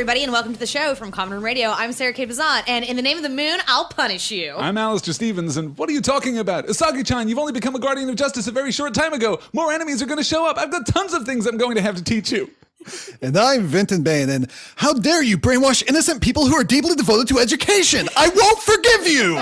everybody, and welcome to the show from Common Room Radio. I'm Sarah K. Bazant, and in the name of the moon, I'll punish you. I'm Alistair Stevens, and what are you talking about? Asagi-chan, you've only become a guardian of justice a very short time ago. More enemies are going to show up. I've got tons of things I'm going to have to teach you. And I'm Vinton Bain, and how dare you brainwash innocent people who are deeply devoted to education? I won't forgive you!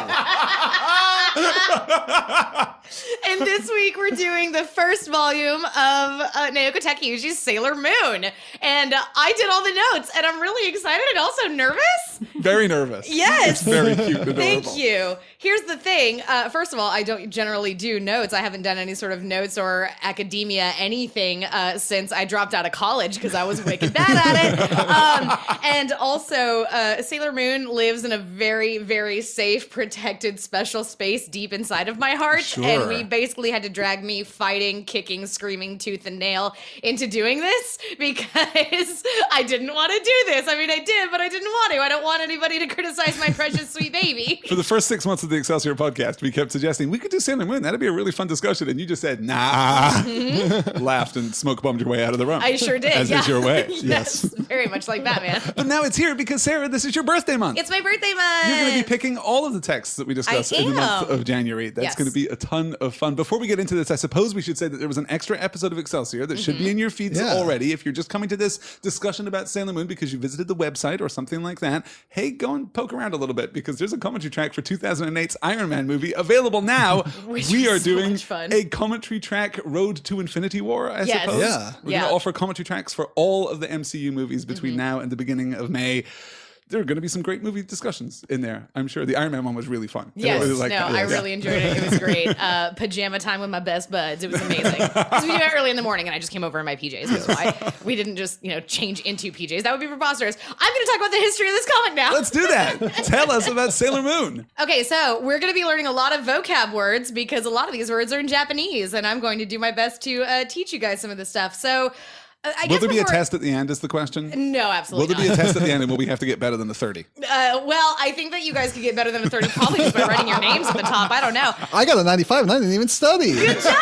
And this week we're doing the first volume of Naoko Takeuchi's Sailor Moon. And I did all the notes, and I'm really excited and also nervous. Very nervous. Yes. It's very cute and adorable. Thank you. Here's the thing. First of all, I don't generally do notes. I haven't done any sort of notes or academia anything since I dropped out of college because I was wicked bad at it. And also, Sailor Moon lives in a very, very safe, protected, special space deep inside of my heart. Sure. And we basically had to drag me fighting, kicking, screaming, tooth and nail into doing this because I didn't want to do this. I mean, I did, but I didn't want to. I don't want anybody to criticize my precious sweet baby. For the first 6 months of the Excelsior podcast, we kept suggesting we could do Sailor Moon. That'd be a really fun discussion. And you just said, nah. Laughed and smoke bombed your way out of the room. I sure did. As is your way. Yes. Very much like Batman. But now it's here because, Sarah, this is your birthday month. It's my birthday month. You're going to be picking all of the texts that we discuss in the month of January. That's going to be a ton of fun. Before we get into this, I suppose we should say that there was an extra episode of Excelsior that should be in your feeds already. If you're just coming to this discussion about Sailor Moon because you visited the website or something like that, hey, go and poke around a little bit because there's a commentary track for 2008's Iron Man movie available now. We are doing a commentary track Road to Infinity War, I suppose. Yeah. We're going to offer commentary tracks for all of the MCU movies between now and the beginning of May. There are going to be some great movie discussions in there, I'm sure. The Iron Man one was really fun. Yes, I really enjoyed it. It was great. Pajama time with my best buds. It was amazing. Because we do it early in the morning, and I just came over in my PJs. That's why we didn't just, change into PJs. That would be preposterous. I'm going to talk about the history of this comic now. Let's do that. Tell us about Sailor Moon. Okay, so we're going to be learning a lot of vocab words because a lot of these words are in Japanese, and I'm going to do my best to teach you guys some of this stuff. So Will there be a test at the end is the question? No, absolutely not. Will there be a test at the end and will we have to get better than the 30? Well, I think that you guys could get better than a 30 probably just by writing your names at the top. I don't know. I got a 95 and I didn't even study. Good job!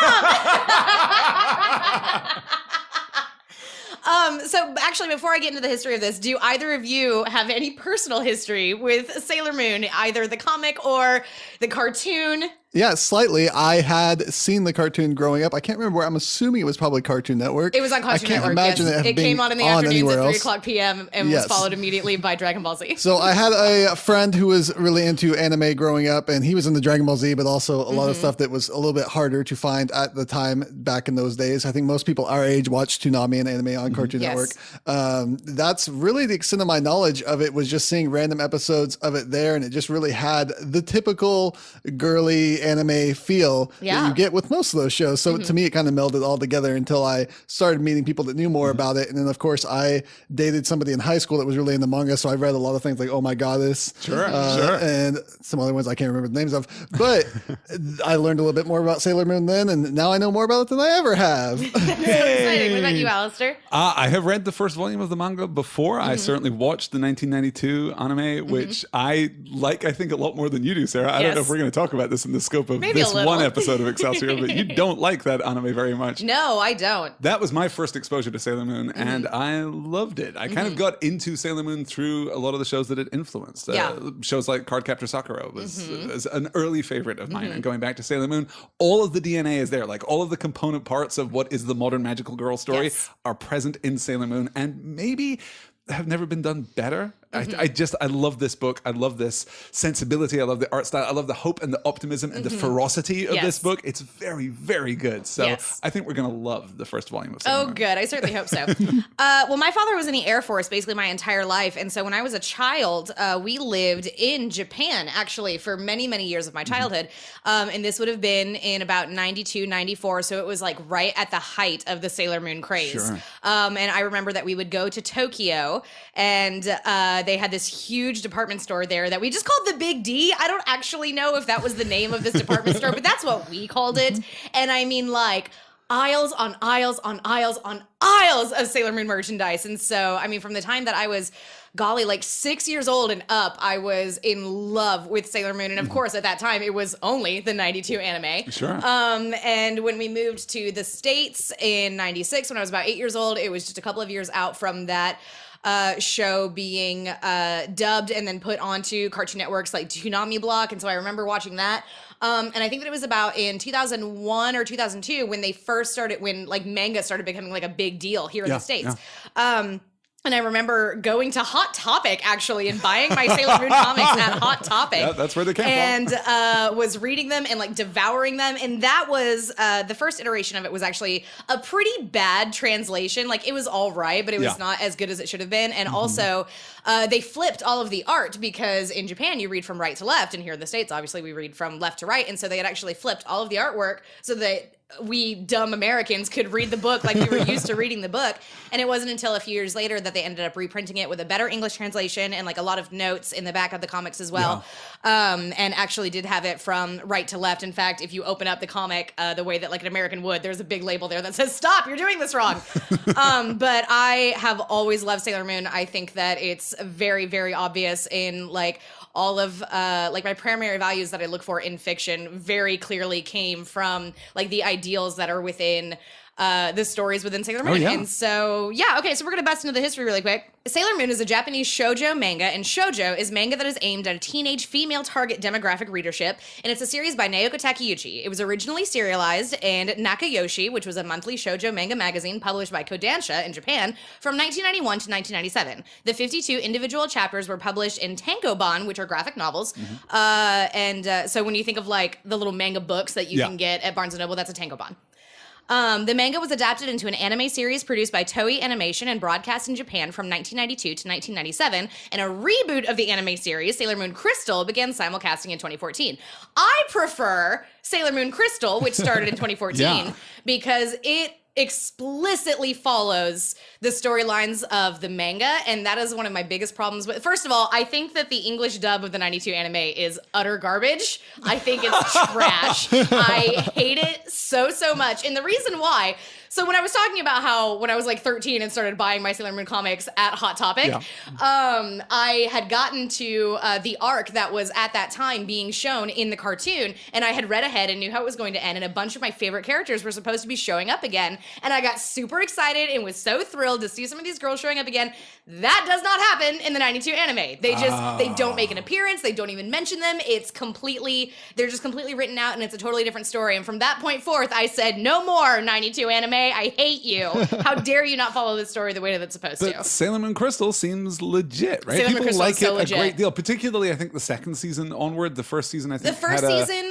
So actually, before I get into the history of this, do either of you have any personal history with Sailor Moon, either the comic or the cartoon? Yeah, slightly. I had seen the cartoon growing up. I can't remember where. I'm assuming it was probably Cartoon Network. It was on Cartoon Network. Imagine yes. It came on in the afternoons at 3 o'clock p.m. and was followed immediately by Dragon Ball Z. So I had a friend who was really into anime growing up, and he was into Dragon Ball Z, but also a lot of stuff that was a little bit harder to find at the time back in those days. I think most people our age watched Toonami and anime on Cartoon Network. That's really the extent of my knowledge of it, was just seeing random episodes of it there, and it just really had the typical girly anime feel that you get with most of those shows. So to me, it kind of melded all together until I started meeting people that knew more about it. And then, of course, I dated somebody in high school that was really into manga, so I read a lot of things like Oh My Goddess. Sure. And some other ones I can't remember the names of. But I learned a little bit more about Sailor Moon then, and now I know more about it than I ever have. Exciting. What about you, Alistair? I have read the first volume of the manga before. I certainly watched the 1992 anime, which I think, a lot more than you do, Sarah. I don't know if we're going to talk about this in the scope of this one episode of Excelsior, but you don't like that anime very much. No, I don't. That was my first exposure to Sailor Moon, and I loved it. I kind of got into Sailor Moon through a lot of the shows that it influenced. Shows like Cardcaptor Sakura was an early favorite of mine, and going back to Sailor Moon, all of the DNA is there. Like, all of the component parts of what is the modern magical girl story are present in Sailor Moon, and maybe have never been done better. I love this book. I love this sensibility. I love the art style. I love the hope and the optimism and the ferocity of this book. It's very, very good. So I think we're going to love the first volume of Sailor Moon. Good. I certainly hope so. Well, my father was in the Air Force basically my entire life. And so when I was a child, we lived in Japan, actually, for many, many years of my childhood. And this would have been in about 92, 94. So it was like right at the height of the Sailor Moon craze. Sure. And I remember that we would go to Tokyo, and they had this huge department store there that we just called the Big D. I don't actually know if that was the name of this department store, but that's what we called it. And I mean, like, aisles on aisles on aisles on aisles of Sailor Moon merchandise. And so, I mean, from the time that I was, golly, like 6 years old and up, I was in love with Sailor Moon. And of course, at that time, it was only the 92 anime. Sure. And when we moved to the States in 96, when I was about 8 years old, it was just a couple of years out from that. show being dubbed and then put onto Cartoon Network's like Toonami block. And so I remember watching that. And I think that it was about in 2001 or 2002 when they first started, when like manga started becoming like a big deal here in the States. And I remember going to Hot Topic actually and buying my Sailor Moon comics at Hot Topic. Yeah, that's where they came from. And was reading them and like devouring them. And that was the first iteration of it was actually a pretty bad translation. Like it was all right, but it was not as good as it should have been. And also they flipped all of the art because in Japan you read from right to left. And here in the States, obviously we read from left to right. And so they had actually flipped all of the artwork so that we dumb Americans could read the book like we were used to reading the book. And it wasn't until a few years later that they ended up reprinting it with a better English translation and like a lot of notes in the back of the comics as well. And actually did have it from right to left. In fact, if you open up the comic the way that like an American would, there's a big label there that says, "Stop, you're doing this wrong." But I have always loved Sailor Moon. I think that it's very, very obvious in like all of like my primary values that I look for in fiction very clearly came from like the ideals that are within the stories within Sailor Moon. And so, okay, so we're going to bust into the history really quick. Sailor Moon is a Japanese shoujo manga, and shoujo is manga that is aimed at a teenage female target demographic readership, and it's a series by Naoko Takeuchi. It was originally serialized in Nakayoshi, which was a monthly shoujo manga magazine published by Kodansha in Japan from 1991 to 1997. The 52 individual chapters were published in tankobon, which are graphic novels. So when you think of like the little manga books that you can get at Barnes & Noble, that's a tankobon. The manga was adapted into an anime series produced by Toei Animation and broadcast in Japan from 1992 to 1997, and a reboot of the anime series, Sailor Moon Crystal, began simulcasting in 2014. I prefer Sailor Moon Crystal, which started in 2014, because it explicitly follows the storylines of the manga, and that is one of my biggest problems with. First of all, I think that the English dub of the 92 anime is utter garbage. I think it's trash. I hate it so much. And the reason why, so when I was talking about how when I was like 13 and started buying my Sailor Moon comics at Hot Topic, I had gotten to the arc that was at that time being shown in the cartoon, and I had read ahead and knew how it was going to end, and a bunch of my favorite characters were supposed to be showing up again, and I got super excited and was so thrilled to see some of these girls showing up again. That does not happen in the 92 anime. They just, they don't make an appearance, they don't even mention them, they're just completely written out, and it's a totally different story. And from that point forth, I said, no more 92 anime, I hate you. How dare you not follow this story the way that it's supposed to? Sailor Moon Crystal seems legit, right? Sailor Moon People Crystal like is so it legit. a great deal, particularly I think the second season onward. The first season, I think, the first season,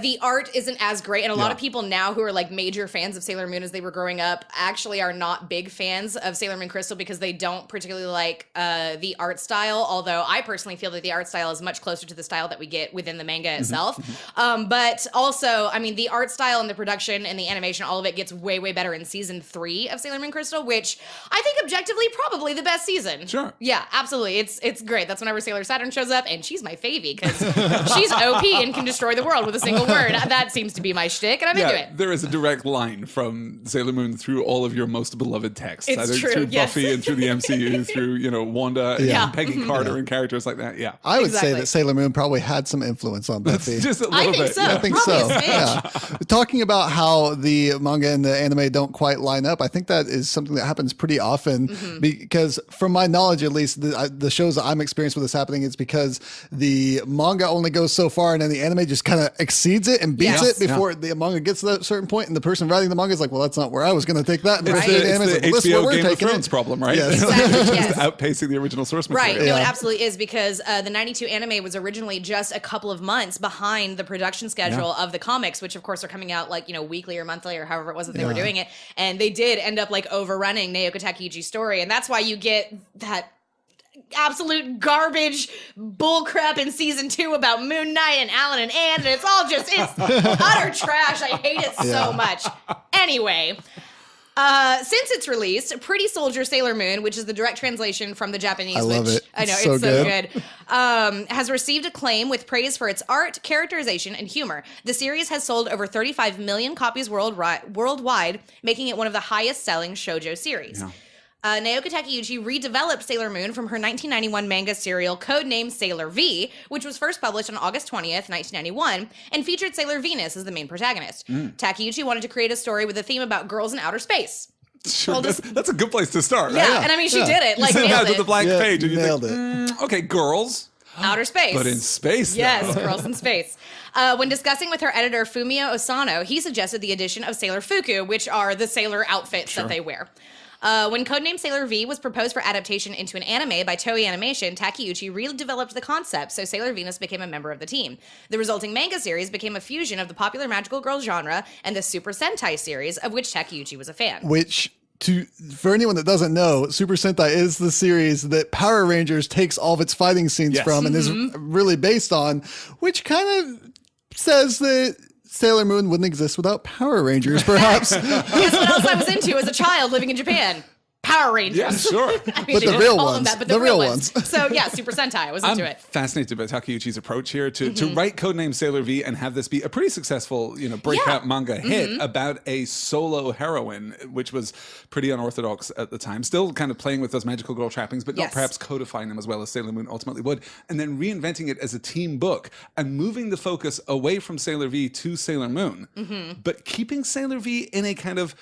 the art isn't as great, and a lot of people now who are like major fans of Sailor Moon as they were growing up actually are not big fans of Sailor Moon Crystal because they don't particularly like the art style, although I personally feel that the art style is much closer to the style that we get within the manga itself. But also, I mean, the art style and the production and the animation, all of it gets way, way better in season 3 of Sailor Moon Crystal, which I think objectively probably the best season. Sure. Yeah, absolutely. It's great. That's whenever Sailor Saturn shows up, and she's my favy because she's OP and can destroy the world with a single word. That seems to be my shtick, and I'm into it. There is a direct line from Sailor Moon through all of your most beloved texts. It's either true, through yes. Buffy and through the MCU, through, Wanda and Peggy Carter and characters like that. Yeah. I would say that Sailor Moon probably had some influence on Buffy. Just a little I think bit. so. Yeah. I think Probably so. a smidge. Yeah. Talking about how the manga and the anime don't quite line up, I think that is something that happens pretty often because, from my knowledge at least, the shows that I'm experienced with this happening is because the manga only goes so far and then the anime just kind of exceeds it and beats it before the manga gets to that certain point, and the person writing the manga is like, well, that's not where I was going to take that. And It's the the anime's like, well, this is where HBO we're Game of taking Thrones it. problem, right? Yes. Exactly, Just yes. outpacing the original source material. Right. No, it absolutely is, because the 92 anime was originally just a couple of months behind the production schedule of the comics, which of course are coming out like, weekly or monthly or however it was that they were doing it. And they did end up like overrunning Naoko Takeuchi's story. And that's why you get that absolute garbage bullcrap in season 2 about Moon Knight and Alan and Anne, and it's utter trash. I hate it so much. Anyway, since its release, Pretty Soldier Sailor Moon, which is the direct translation from the Japanese, I love it. I know It's so it's so good. good, has received acclaim with praise for its art, characterization, and humor. The series has sold over 35 million copies worldwide, making it one of the highest-selling shoujo series. Yeah. Naoko Takeuchi redeveloped Sailor Moon from her 1991 manga serial codenamed Sailor V, which was first published on August 20th, 1991, and featured Sailor Venus as the main protagonist. Takeuchi wanted to create a story with a theme about girls in outer space. Sure, Well, that's a good place to start, right? Yeah, and I mean, she did it. Like, Sit down nailed to it. the blank page and you nailed think, it. okay, girls. Outer space. But in space, Yes, though. girls in space. When discussing with her editor, Fumio Osano, he suggested the addition of Sailor Fuku, which are the sailor outfits that they wear. When codenamed Sailor V was proposed for adaptation into an anime by Toei Animation, Takeuchi redeveloped the concept, so Sailor Venus became a member of the team. The resulting manga series became a fusion of the popular magical girl genre and the Super Sentai series, of which Takeuchi was a fan. Which, for anyone that doesn't know, Super Sentai is the series that Power Rangers takes all of its fighting scenes from and is really based on, which kind of says that Sailor Moon wouldn't exist without Power Rangers, perhaps. Guess what else I was into as a child living in Japan? Power Rangers. Yeah, sure. I mean, But they the don't real call them ones. that, but The the real real ones. ones. So yeah, Super Sentai. I was into I'm it. fascinated by Takeuchi's approach here to write codename Sailor V and have this be a pretty successful, breakout manga hit about a solo heroine, which was pretty unorthodox at the time. Still kind of playing with those magical girl trappings, but not perhaps codifying them as well as Sailor Moon ultimately would. And then reinventing it as a team book and moving the focus away from Sailor V to Sailor Moon, but keeping Sailor V in a kind of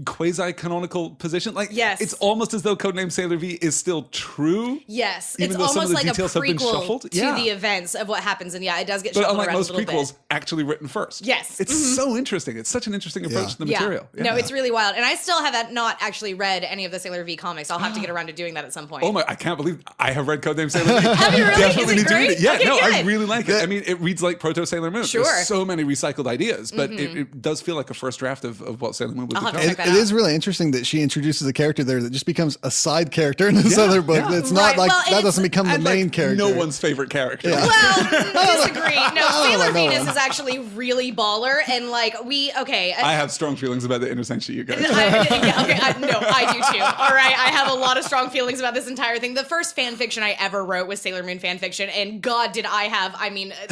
quasi-canonical position. Like, it's almost as though codename Sailor V is still true. Yes, even it's though some of almost the like a details have been prequel shuffled. to the events of what happens, and it does get But shuffled unlike around most a little prequels, bit. actually written first. Yes. It's so interesting. It's such an interesting approach to the material. No, it's really wild. And I still have not actually read any of the Sailor V comics. I'll have to get around to doing that at some point. Oh my, I can't believe I have read codename Sailor V. Have you really? Definitely Is it need to read great? it. Yeah, Okay, no, I good. really like it. I mean, it reads like Proto Sailor Moon. Sure. There's so many recycled ideas, but it does feel like a first draft of what Sailor Moon would I'll have to become. check that It out. is really interesting that she introduces a character there that just becomes a side character in this other book. yeah. It's not Right, like well, and that it's- doesn't become the And, main like, character. No one's favorite character. Yeah. Well, disagree. No, Sailor no Venus one. is actually really baller, and I have strong feelings about the intersection you guys. No, I do too. All right, I have a lot of strong feelings about this entire thing. The first fan fiction I ever wrote was Sailor Moon fan fiction, and God, did I have,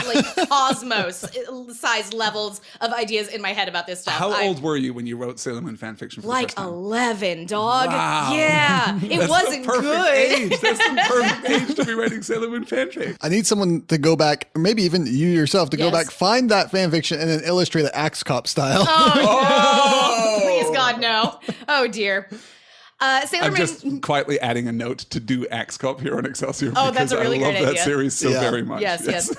like cosmos-sized levels of ideas in my head about this stuff. How old were you when you wrote Sailor Moon fan fiction for the Like first time? 11, dog. Wow. Yeah, it That's wasn't the perfect good. age. That's the perfect age to be writing Sailor Moon fanfic. I need someone to go back, or maybe even you yourself, to go Yes. back, find that fan fiction, and then illustrate it Axe Cop style. Oh, please, God, no. Oh, dear. Sailor I'm Moon. just quietly adding a note to do Axe Cop here on Excelsior Oh, because that's a really I love great that idea. series so Yeah. very much. Yes.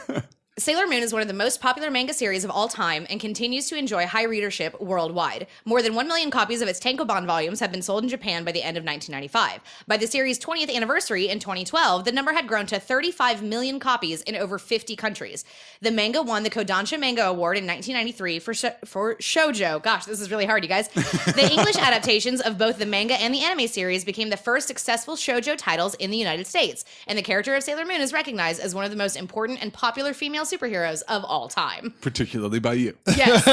Sailor Moon is one of the most popular manga series of all time and continues to enjoy high readership worldwide. More than 1 million copies of its tankobon volumes have been sold in Japan by the end of 1995. By the series' 20th anniversary in 2012, the number had grown to 35 million copies in over 50 countries. The manga won the Kodansha Manga Award in 1993 for shoujo. Gosh, this is really hard, you guys. The English adaptations of both the manga and the anime series became the first successful shoujo titles in the United States, and the character of Sailor Moon is recognized as one of the most important and popular female superheroes of all time. Particularly by you. Yes.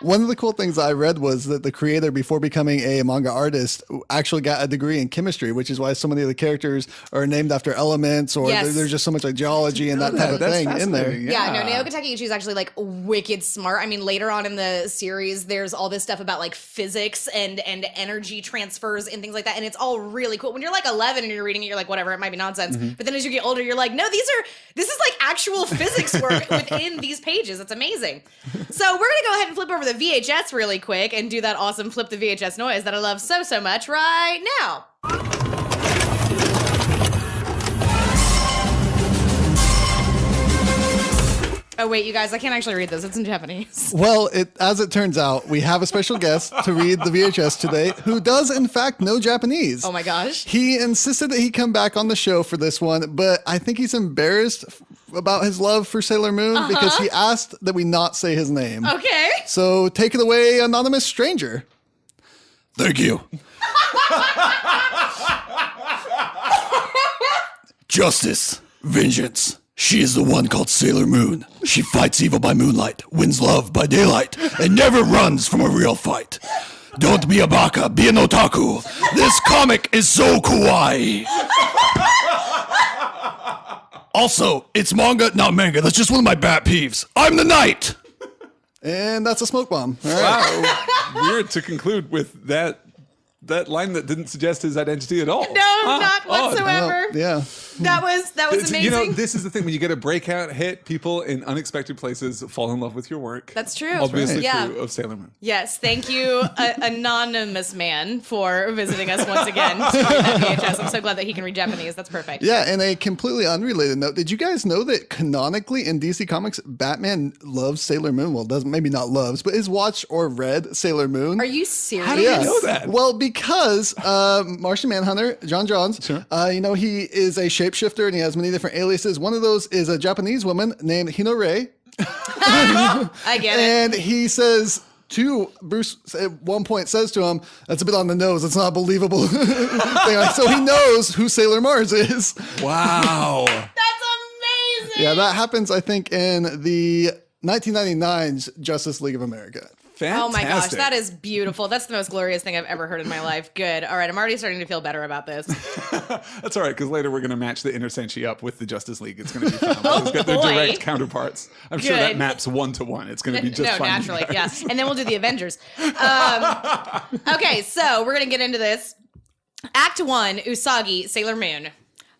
One of the cool things I read was that the creator, before becoming a manga artist, actually got a degree in chemistry, which is why so many of the characters are named after elements, or Yes. there's just so much like geology and that type of That's thing in there. fascinating, Yeah, no, Naoki Takeuchi is actually like wicked smart. I mean, later on in the series, there's all this stuff about like physics and energy transfers and things like that, and it's all really cool. When you're like 11 and you're reading it, you're like, whatever, it might be nonsense. But then as you get older, you're like, no, this is like actual physics work within these pages. It's amazing. So we're gonna go ahead and flip over the VHS really quick and do that awesome flip the VHS noise that I love so much right now. Oh wait, you guys, I can't actually read this. It's in Japanese. Well, as it turns out, we have a special guest to read the VHS today who does, in fact, know Japanese. Oh my gosh. He insisted that he come back on the show for this one, but I think he's embarrassed about his love for Sailor Moon because he asked that we not say his name. Okay. So take it away, anonymous stranger. Thank you. Justice, vengeance. She is the one called Sailor Moon. She fights evil by moonlight, wins love by daylight, and never runs from a real fight. Don't be a baka, be an otaku. This comic is so kawaii. Also, it's manga, not manga. That's just one of my bat peeves. I'm the knight. And that's a smoke bomb. All right. Wow. Weird to conclude with that that line that didn't suggest his identity at all. No, not whatsoever. Yeah. That was amazing. You know, this is the thing. When you get a breakout hit, people in unexpected places fall in love with your work. That's true. Obviously Yeah. true of Sailor Moon. Yes, thank you, anonymous man, for visiting us once again to read that VHS. I'm so glad that he can read Japanese. That's perfect. Yeah, and a completely unrelated note. Did you guys know that canonically in DC Comics, Batman loves Sailor Moon? Well, doesn't maybe not loves, but has watched or read Sailor Moon. Are you serious? How do you know that? Well, because Martian Manhunter, John Johns, Sure. he is a shapeshifter and he has many different aliases. One of those is a Japanese woman named Hinore. I get it. And he says to Bruce at one point says to him, "That's a bit on the nose. It's not believable." So he knows who Sailor Mars is. Wow. That's amazing. Yeah, that happens, I think, in the 1999's Justice League of America. Fantastic. Oh my gosh, that is beautiful. That's the most glorious thing I've ever heard in my life. Good. All right, I'm already starting to feel better about this. That's all right, because later we're going to match the Inner Senshi up with the Justice League. It's going to be fun. It's got their boy. direct counterparts. I'm sure that Good. maps 1-to-1. It's going to be just No, fine. naturally, yeah. And then we'll do the Avengers. Okay, so we're going to get into this. Act 1, Usagi, Sailor Moon.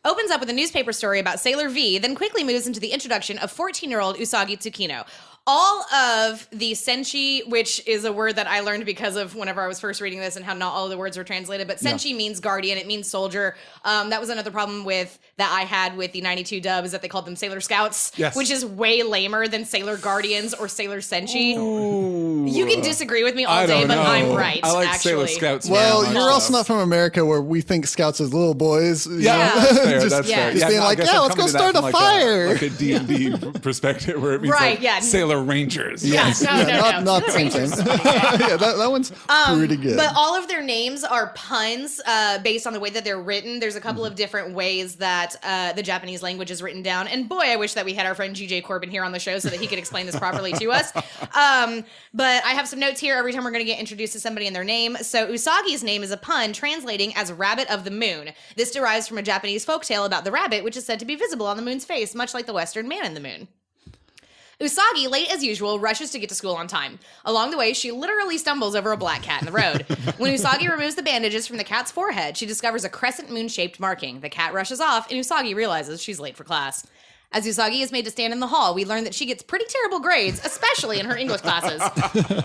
Opens up with a newspaper story about Sailor V, then quickly moves into the introduction of 14-year-old Usagi Tsukino. All of the senshi, which is a word that I learned because of whenever I was first reading this and how not all of the words were translated, but senshi means guardian, it means soldier. That was another problem that I had with the 92 dub is that they called them Sailor Scouts, which is way lamer than Sailor Guardians or Sailor Senshi. Ooh. You can disagree with me all I day, don't but know. I'm right, I like actually. Sailor Scouts. Well, very much. you're also not from America where we think scouts as little boys. Yeah, that's fair. Just- That's fair. just being no, I like, guess yeah, I'm let's go coming to that start a from fire. Like a D&D perspective where it means Right, like yeah. Sailor Rangers. Yeah, no. Not the same Sailor thing. Rangers is funny, Yeah, that one's pretty good. But all of their names are puns based on the way that they're written. There's a couple of different ways that the Japanese language is written down. And boy, I wish that we had our friend GJ Corbin here on the show so that he could explain this properly to us. But I have some notes here every time we're going to get introduced to somebody and their name. So Usagi's name is a pun translating as Rabbit of the Moon. This derives from a Japanese folktale about the rabbit, which is said to be visible on the moon's face, much like the Western man in the moon. Usagi, late as usual, rushes to get to school on time. Along the way, she literally stumbles over a black cat in the road. When Usagi removes the bandages from the cat's forehead, she discovers a crescent moon-shaped marking. The cat rushes off, and Usagi realizes she's late for class. As Usagi is made to stand in the hall, we learn that she gets pretty terrible grades, especially in her English classes.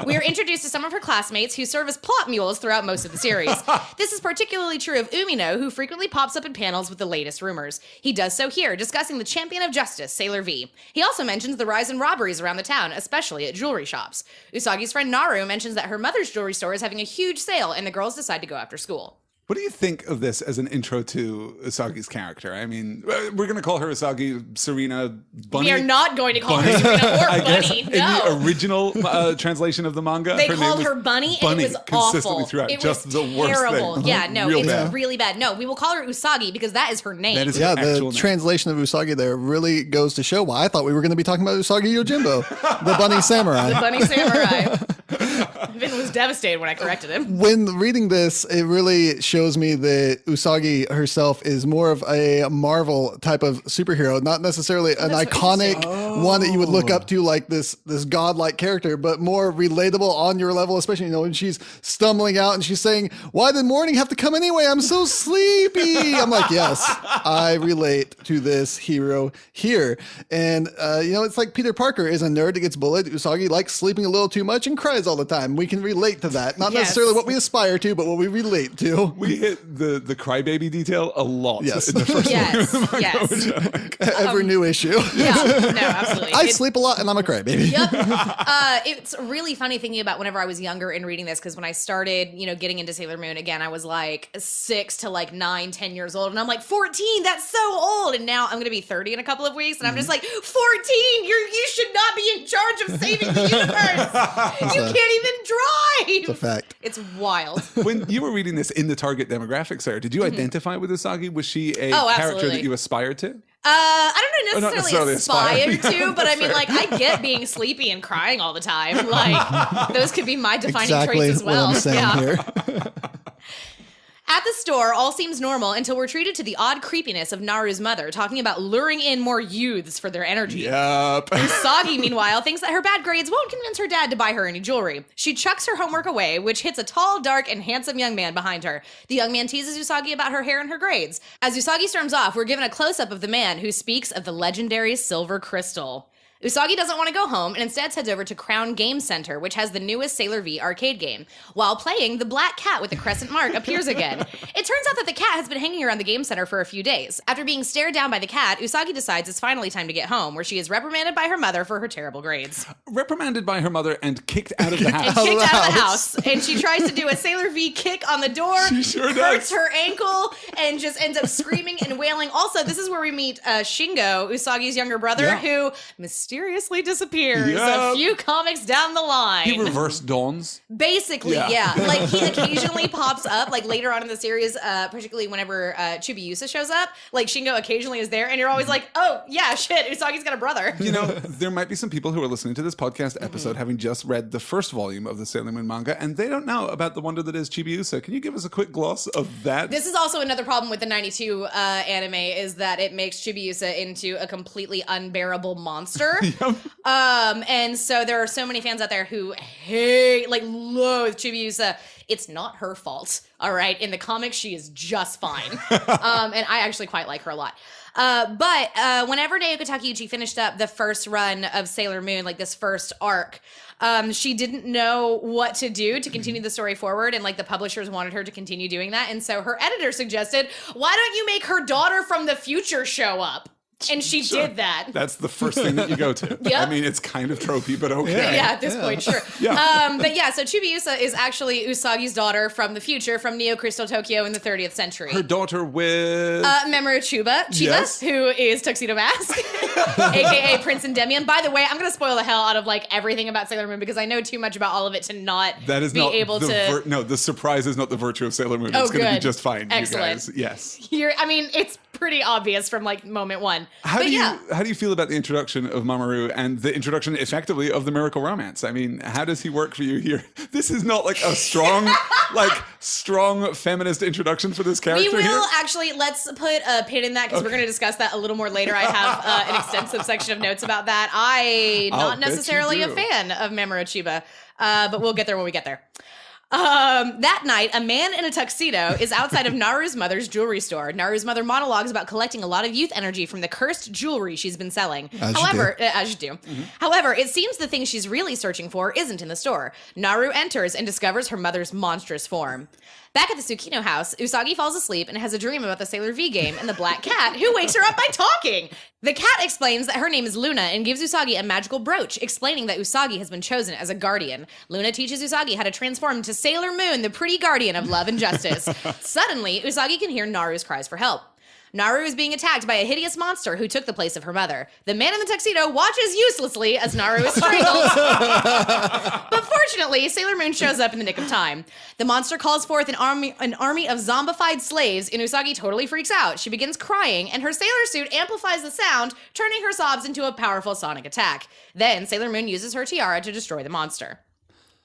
We are introduced to some of her classmates who serve as plot mules throughout most of the series. This is particularly true of Umino, who frequently pops up in panels with the latest rumors. He does so here, discussing the champion of justice, Sailor V. He also mentions the rise in robberies around the town, especially at jewelry shops. Usagi's friend Naru mentions that her mother's jewelry store is having a huge sale, and the girls decide to go after school. What do you think of this as an intro to Usagi's character? I mean, we're going to call her Usagi, Serena, Bunny. We are not going to call her Serena or I guess Bunny. in No. the original translation of the manga, They her called name was her Bunny, and Bunny it was consistently awful. throughout. It Just was the worst terrible. thing. Yeah, no, Real it's bad. really bad. No, we will call her Usagi because that is her name. That is yeah, her the actual name. translation of Usagi there really goes to show why I thought we were going to be talking about Usagi Yojimbo, the bunny samurai. The Bunny Samurai. Vin was devastated when I corrected him. When reading this, it really shows me that Usagi herself is more of a Marvel type of superhero, not necessarily an That's iconic one that you would look up to like this godlike character, but more relatable on your level, especially, when she's stumbling out and she's saying, "Why did morning have to come anyway? I'm so sleepy." I'm like, yes, I relate to this hero here. And, it's like Peter Parker is a nerd that gets bullied. Usagi likes sleeping a little too much and cries all the time. We can relate to that. Not Yes. necessarily what we aspire to, but what we relate to. We hit the crybaby detail a lot Yes. in the first Yes, yes. Every new issue. Yeah, no, absolutely. I sleep a lot and I'm a crybaby. Yep. It's really funny thinking about whenever I was younger and reading this, because when I started, getting into Sailor Moon again, I was like 6 to like 9, 10 years old. And I'm like, 14, that's so old. And now I'm going to be 30 in a couple of weeks. And I'm just like, 14, you should not be in charge of saving the universe. You can't even drive. It's a fact. It's wild. When you were reading this in the target demographic, Sarah, did you identify with Usagi? Was she a Oh, character absolutely. that you aspired to? I don't know not necessarily necessarily aspire to, but I mean, like, I get being sleepy and crying all the time. Like, those could be my defining Exactly traits as well. what I'm saying here. At the store, all seems normal until we're treated to the odd creepiness of Naru's mother, talking about luring in more youths for their energy. Yup. Usagi, meanwhile, thinks that her bad grades won't convince her dad to buy her any jewelry. She chucks her homework away, which hits a tall, dark, and handsome young man behind her. The young man teases Usagi about her hair and her grades. As Usagi storms off, we're given a close-up of the man who speaks of the legendary silver crystal. Usagi doesn't want to go home and instead heads over to Crown Game Center, which has the newest Sailor V arcade game. While playing, the black cat with the crescent mark appears again. It turns out that the cat has been hanging around the game center for a few days. After being stared down by the cat, Usagi decides it's finally time to get home, where she is reprimanded by her mother for her terrible grades. Reprimanded by her mother and kicked out of the house. And kicked out of the house. And she tries to do a Sailor V kick on the door. She sure hurts does. her ankle and just ends up screaming and wailing. Also, this is where we meet Shingo, Usagi's younger brother, who mysteriously disappears a few comics down the line. He reverse dawns. Basically, yeah. Like, he occasionally pops up, like, later on in the series, particularly whenever Chibiusa shows up. Like, Shingo occasionally is there, and you're always like, oh, yeah, shit, Usagi's got a brother. You know, there might be some people who are listening to this podcast episode having just read the first volume of the Sailor Moon manga, and they don't know about the wonder that is Chibiusa. Can you give us a quick gloss of that? This is also another problem with the 92 anime, is that it makes Chibiusa into a completely unbearable monster. And so there are so many fans out there who hate, like, loathe Chibiusa. It's not her fault, all right? In the comics, she is just fine. And I actually quite like her a lot. But whenever Naoko Takeuchi finished up the first run of Sailor Moon, like this first arc, she didn't know what to do to continue the story forward, and like the publishers wanted her to continue doing that. And so her editor suggested, why don't you make her daughter from the future show up? And she did that. That's the first thing that you go to. Yep. I mean, it's kind of tropey, but okay. Yeah, at this point, sure. But yeah, so Chibiusa is actually Usagi's daughter from the future, from Neo Crystal Tokyo in the 30th century. Her daughter with... Mamoru Chiba, who is Tuxedo Mask, aka Prince Endymion. By the way, I'm going to spoil the hell out of like everything about Sailor Moon because I know too much about all of it to not able to... No, the surprise is not the virtue of Sailor Moon. It's going to be just fine, Excellent. you guys. Yes. I mean, it's pretty obvious from like moment one. How do you feel about the introduction of Mamoru and the introduction effectively of the Miracle Romance? I mean, how does he work for you here? This is not like a strong feminist introduction for this character. We will here. actually, let's put a pin in that because we're going to discuss that a little more later. I have an extensive section of notes about that. I'm not necessarily a fan of Mamoru Chiba, but we'll get there when we get there. That night, a man in a tuxedo is outside of Naru's mother's jewelry store. Naru's mother monologues about collecting a lot of youth energy from the cursed jewelry she's been selling. As you do. Mm-hmm. However, it seems the thing she's really searching for isn't in the store. Naru enters and discovers her mother's monstrous form. Back at the Tsukino house, Usagi falls asleep and has a dream about the Sailor V game and the black cat, who wakes her up by talking. The cat explains that her name is Luna and gives Usagi a magical brooch, explaining that Usagi has been chosen as a guardian. Luna teaches Usagi how to transform into Sailor Moon, the pretty guardian of love and justice. Suddenly, Usagi can hear Naru's cries for help. Naru is being attacked by a hideous monster who took the place of her mother. The man in the tuxedo watches uselessly as Naru is strangled. But fortunately, Sailor Moon shows up in the nick of time. The monster calls forth an army of zombified slaves, and Usagi totally freaks out. She begins crying, and her sailor suit amplifies the sound, turning her sobs into a powerful sonic attack. Then Sailor Moon uses her tiara to destroy the monster.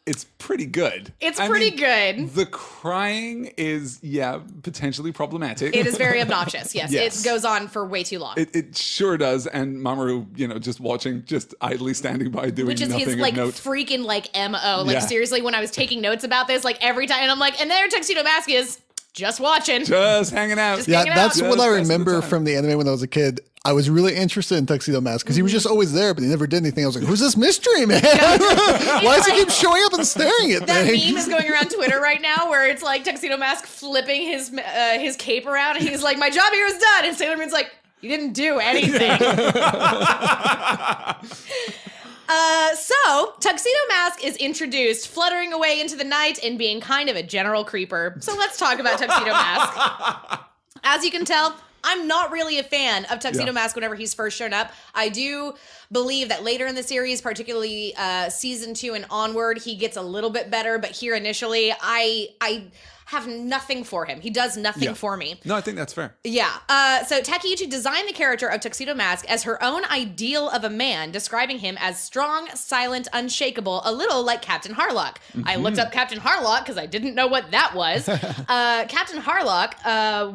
It's pretty good. It's pretty good. The crying is, potentially problematic. It is very obnoxious, yes. It goes on for way too long. It sure does. And Mamoru, just watching, just idly standing by doing nothing of note. Which is his, freaking, MO. Seriously, when I was taking notes about this, every time, and I'm like, and there Tuxedo Mask is just watching. Just hanging out. That's what I remember from the anime when I was a kid. I was really interested in Tuxedo Mask because he was just always there, but he never did anything. I was like, who's this mystery man? Why does he keep showing up and staring at that things? Meme is going around Twitter right now where it's like Tuxedo Mask flipping his cape around and he's like, my job here is done. And Sailor Moon's like, you didn't do anything. So Tuxedo Mask is introduced, fluttering away into the night and being kind of a general creeper. So let's talk about Tuxedo Mask. As you can tell, I'm not really a fan of Tuxedo Mask whenever he's first shown up. I do believe that later in the series, particularly season 2 and onward, he gets a little bit better. But here initially, I have nothing for him. He does nothing for me. No, I think that's fair. Yeah. So Takeuchi designed the character of Tuxedo Mask as her own ideal of a man, describing him as strong, silent, unshakable, a little like Captain Harlock. I looked up Captain Harlock because I didn't know what that was. Captain Harlock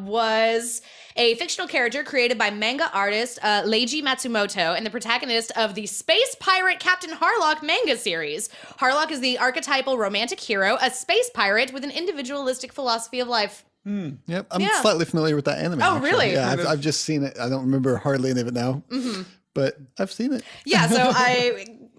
was a fictional character created by manga artist Leiji Matsumoto and the protagonist of the space pirate Captain Harlock manga series. Harlock is the archetypal romantic hero, a space pirate with an individualistic philosophy of life. Yep, I'm slightly familiar with that anime. Oh, actually. really? Yeah, I've just seen it. I don't remember hardly any of it now, but I've seen it. Yeah, so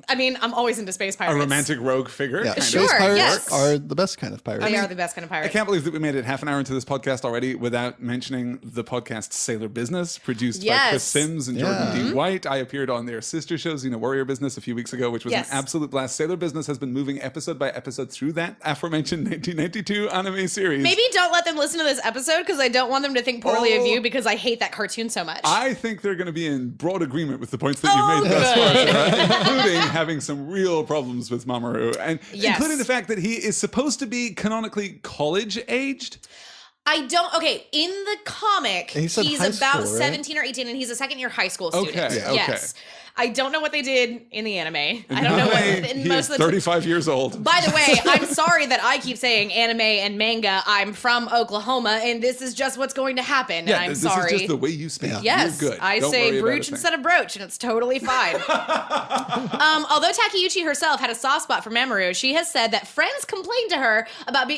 I mean, I'm always into space pirates. A romantic rogue figure. Yeah, kind of. space pirates yes. are the best kind of pirates. They are the best kind of I pirates. can't believe that we made it half an hour into this podcast already without mentioning the podcast Sailor Business, produced by Chris Sims and Jordan D. White. I appeared on their sister show, Xena Warrior Business, a few weeks ago, which was an absolute blast. Sailor Business has been moving episode by episode through that aforementioned 1992 anime series. Maybe don't let them listen to this episode because I don't want them to think poorly of you because I hate that cartoon so much. I think they're going to be in broad agreement with the points that you've made thus far, Sarah, including having some real problems with Mamoru, and including the fact that he is supposed to be canonically college-aged. In the comic, he's about 17 or 18, and he's a second-year high school student. Okay. Yes. I don't know what they did in the anime. I don't know what He is 35 years old. By the way, I'm sorry that I keep saying anime and manga. I'm from Oklahoma, and this is just what's going to happen. Yeah, and I'm this sorry. is just the way you speak. Yes, You're good. I Don't say worry about brooch a instead of brooch, and it's totally fine. Although Takeuchi herself had a soft spot for Mamoru, she has said that friends complained to her about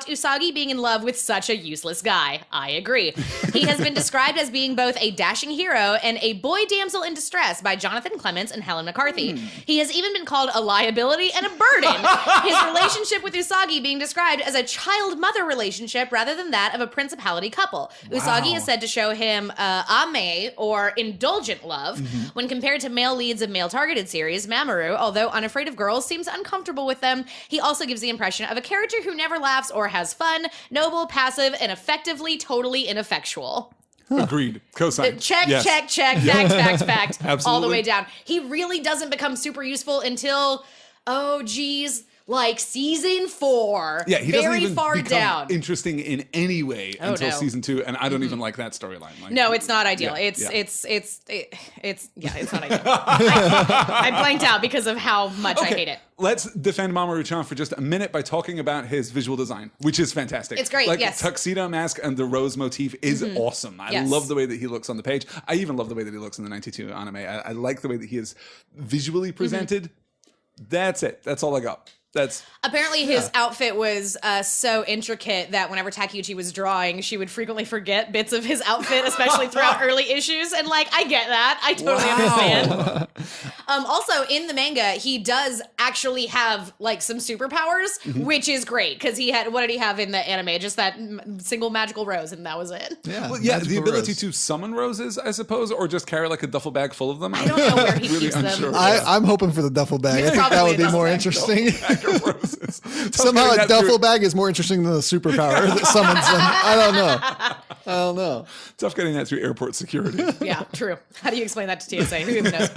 Usagi being in love with such a useless guy. I agree. He has been described as being both a dashing hero and a boy damsel in distress by Jonathan Clements and Helen McCarthy. He has even been called a liability and a burden. His relationship with Usagi being described as a child-mother relationship rather than that of a principality couple. Usagi is said to show him ame, or indulgent love. When compared to male leads of male-targeted series, Mamoru, although unafraid of girls, seems uncomfortable with them. He also gives the impression of a character who never laughs or has fun, noble, passive, and effectively totally ineffectual. Agreed. Cosign. Check. Fact. Absolutely. All the way down. He really doesn't become super useful until, like season 4. Yeah, he doesn't even far become down. interesting in in any way until season 2, and I don't even like that storyline. Like, No, it's not ideal. Yeah, It's not ideal. I blanked out because of how much I hate it. Let's defend Mamoru-chan for just a minute by talking about his visual design, which is fantastic. It's great, like, yes. Tuxedo Mask and the rose motif is awesome. I love the way that he looks on the page. I even love the way that he looks in the 92 anime. I like the way that he is visually presented. That's it. That's all I got. Apparently his outfit was so intricate that whenever Takeuchi was drawing, she would frequently forget bits of his outfit, especially throughout early issues. And like, I get that. I totally understand. Also, in the manga, he does actually have like some superpowers, which is great because what did he have in the anime? Just that single magical rose, and that was it. Yeah, the ability to summon roses, I suppose, or just carry like a duffel bag full of them. I don't know where he really keeps them. I'm hoping for the duffel bag. I think that would be more interesting. Roses. Somehow a duffel bag is more interesting than the superpower that summons them. I don't know. Tough getting that through airport security. Yeah, true. How do you explain that to TSA? Who even knows?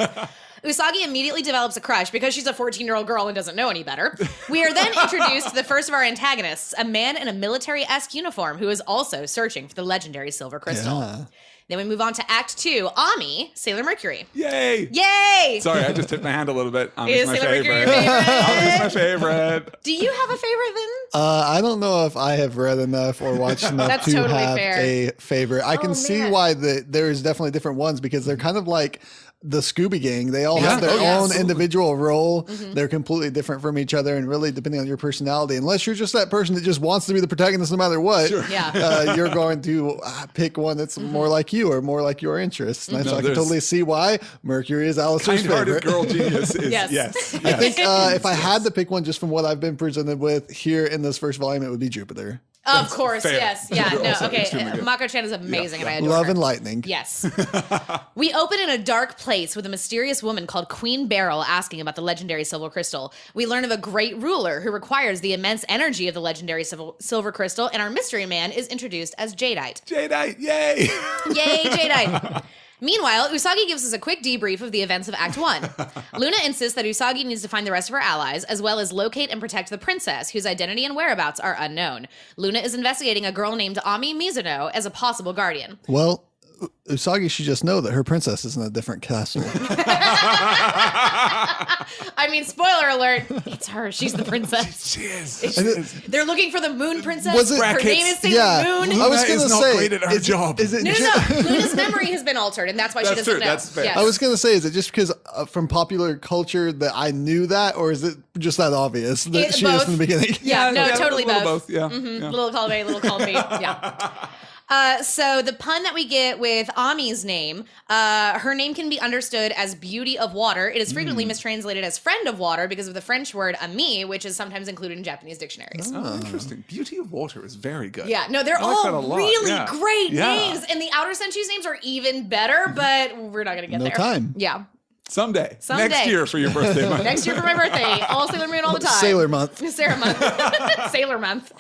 Usagi immediately develops a crush because she's a 14-year-old girl and doesn't know any better. We are then introduced to the first of our antagonists, a man in a military-esque uniform who is also searching for the legendary silver crystal. Yeah. Then we move on to Act 2, Ami, Sailor Mercury. Yay! Yay! Sorry, I just tipped my hand a little bit. Is my Sailor Mercury favorite. your favorite? Ami's my favorite. Do you have a favorite then? I don't know if I have read enough or watched enough to totally have fair. a favorite. I can see why there's definitely different ones because they're kind of like the Scooby Gang. They all have their own individual role. They're completely different from each other, and really depending on your personality, unless you're just that person that just wants to be the protagonist no matter what, you're going to pick one that's more like you or more like your interests. And so I can totally see why Mercury is Alistair's favorite. Girl genius is yes. I think if I had to pick one just from what I've been presented with here in this first volume, it would be Jupiter. Of course, fair. yes. Yeah, You're no, also okay. extremely good. Mako-chan is amazing and I adore Love her. and lightning. Yes. We open in a dark place with a mysterious woman called Queen Beryl asking about the legendary silver crystal. We learn of a great ruler who requires the immense energy of the legendary silver crystal, and our mystery man is introduced as Jadeite. Jadeite, yay! Yay, Jadeite! Meanwhile, Usagi gives us a quick debrief of the events of Act 1. Luna insists that Usagi needs to find the rest of her allies, as well as locate and protect the princess, whose identity and whereabouts are unknown. Luna is investigating a girl named Ami Mizuno as a possible guardian. Well, Usagi should just know that her princess is in a different castle. I mean, spoiler alert, it's her. She's the princess. She is. They're looking for the moon princess. Was it- Her name is Sailor Moon. I was Luna going to is not say, great at her job. Is it No, Luna's memory has been altered, and that's why she That's doesn't true. know. That's fair. Yes. I was going to say, is it just because from popular culture that I knew that, or is it just that obvious that It- she is both. in the beginning? Yeah, no, totally a little both. Yeah. Little column A, little column B. Yeah. So the pun that we get with Ami's name, her name can be understood as beauty of water. It is frequently mistranslated as friend of water because of the French word ami, which is sometimes included in Japanese dictionaries. Oh, interesting. Beauty of Water is very good. Yeah, no, they're I like that a all lot. really Yeah. great Yeah. names. And the Outer Senshus names are even better, but we're not going to get No there. time. Yeah. Someday. Someday. Next year for your birthday month. Next year for my birthday, all Sailor Moon all the time. Sailor Month. Sailor Month. Sailor Month.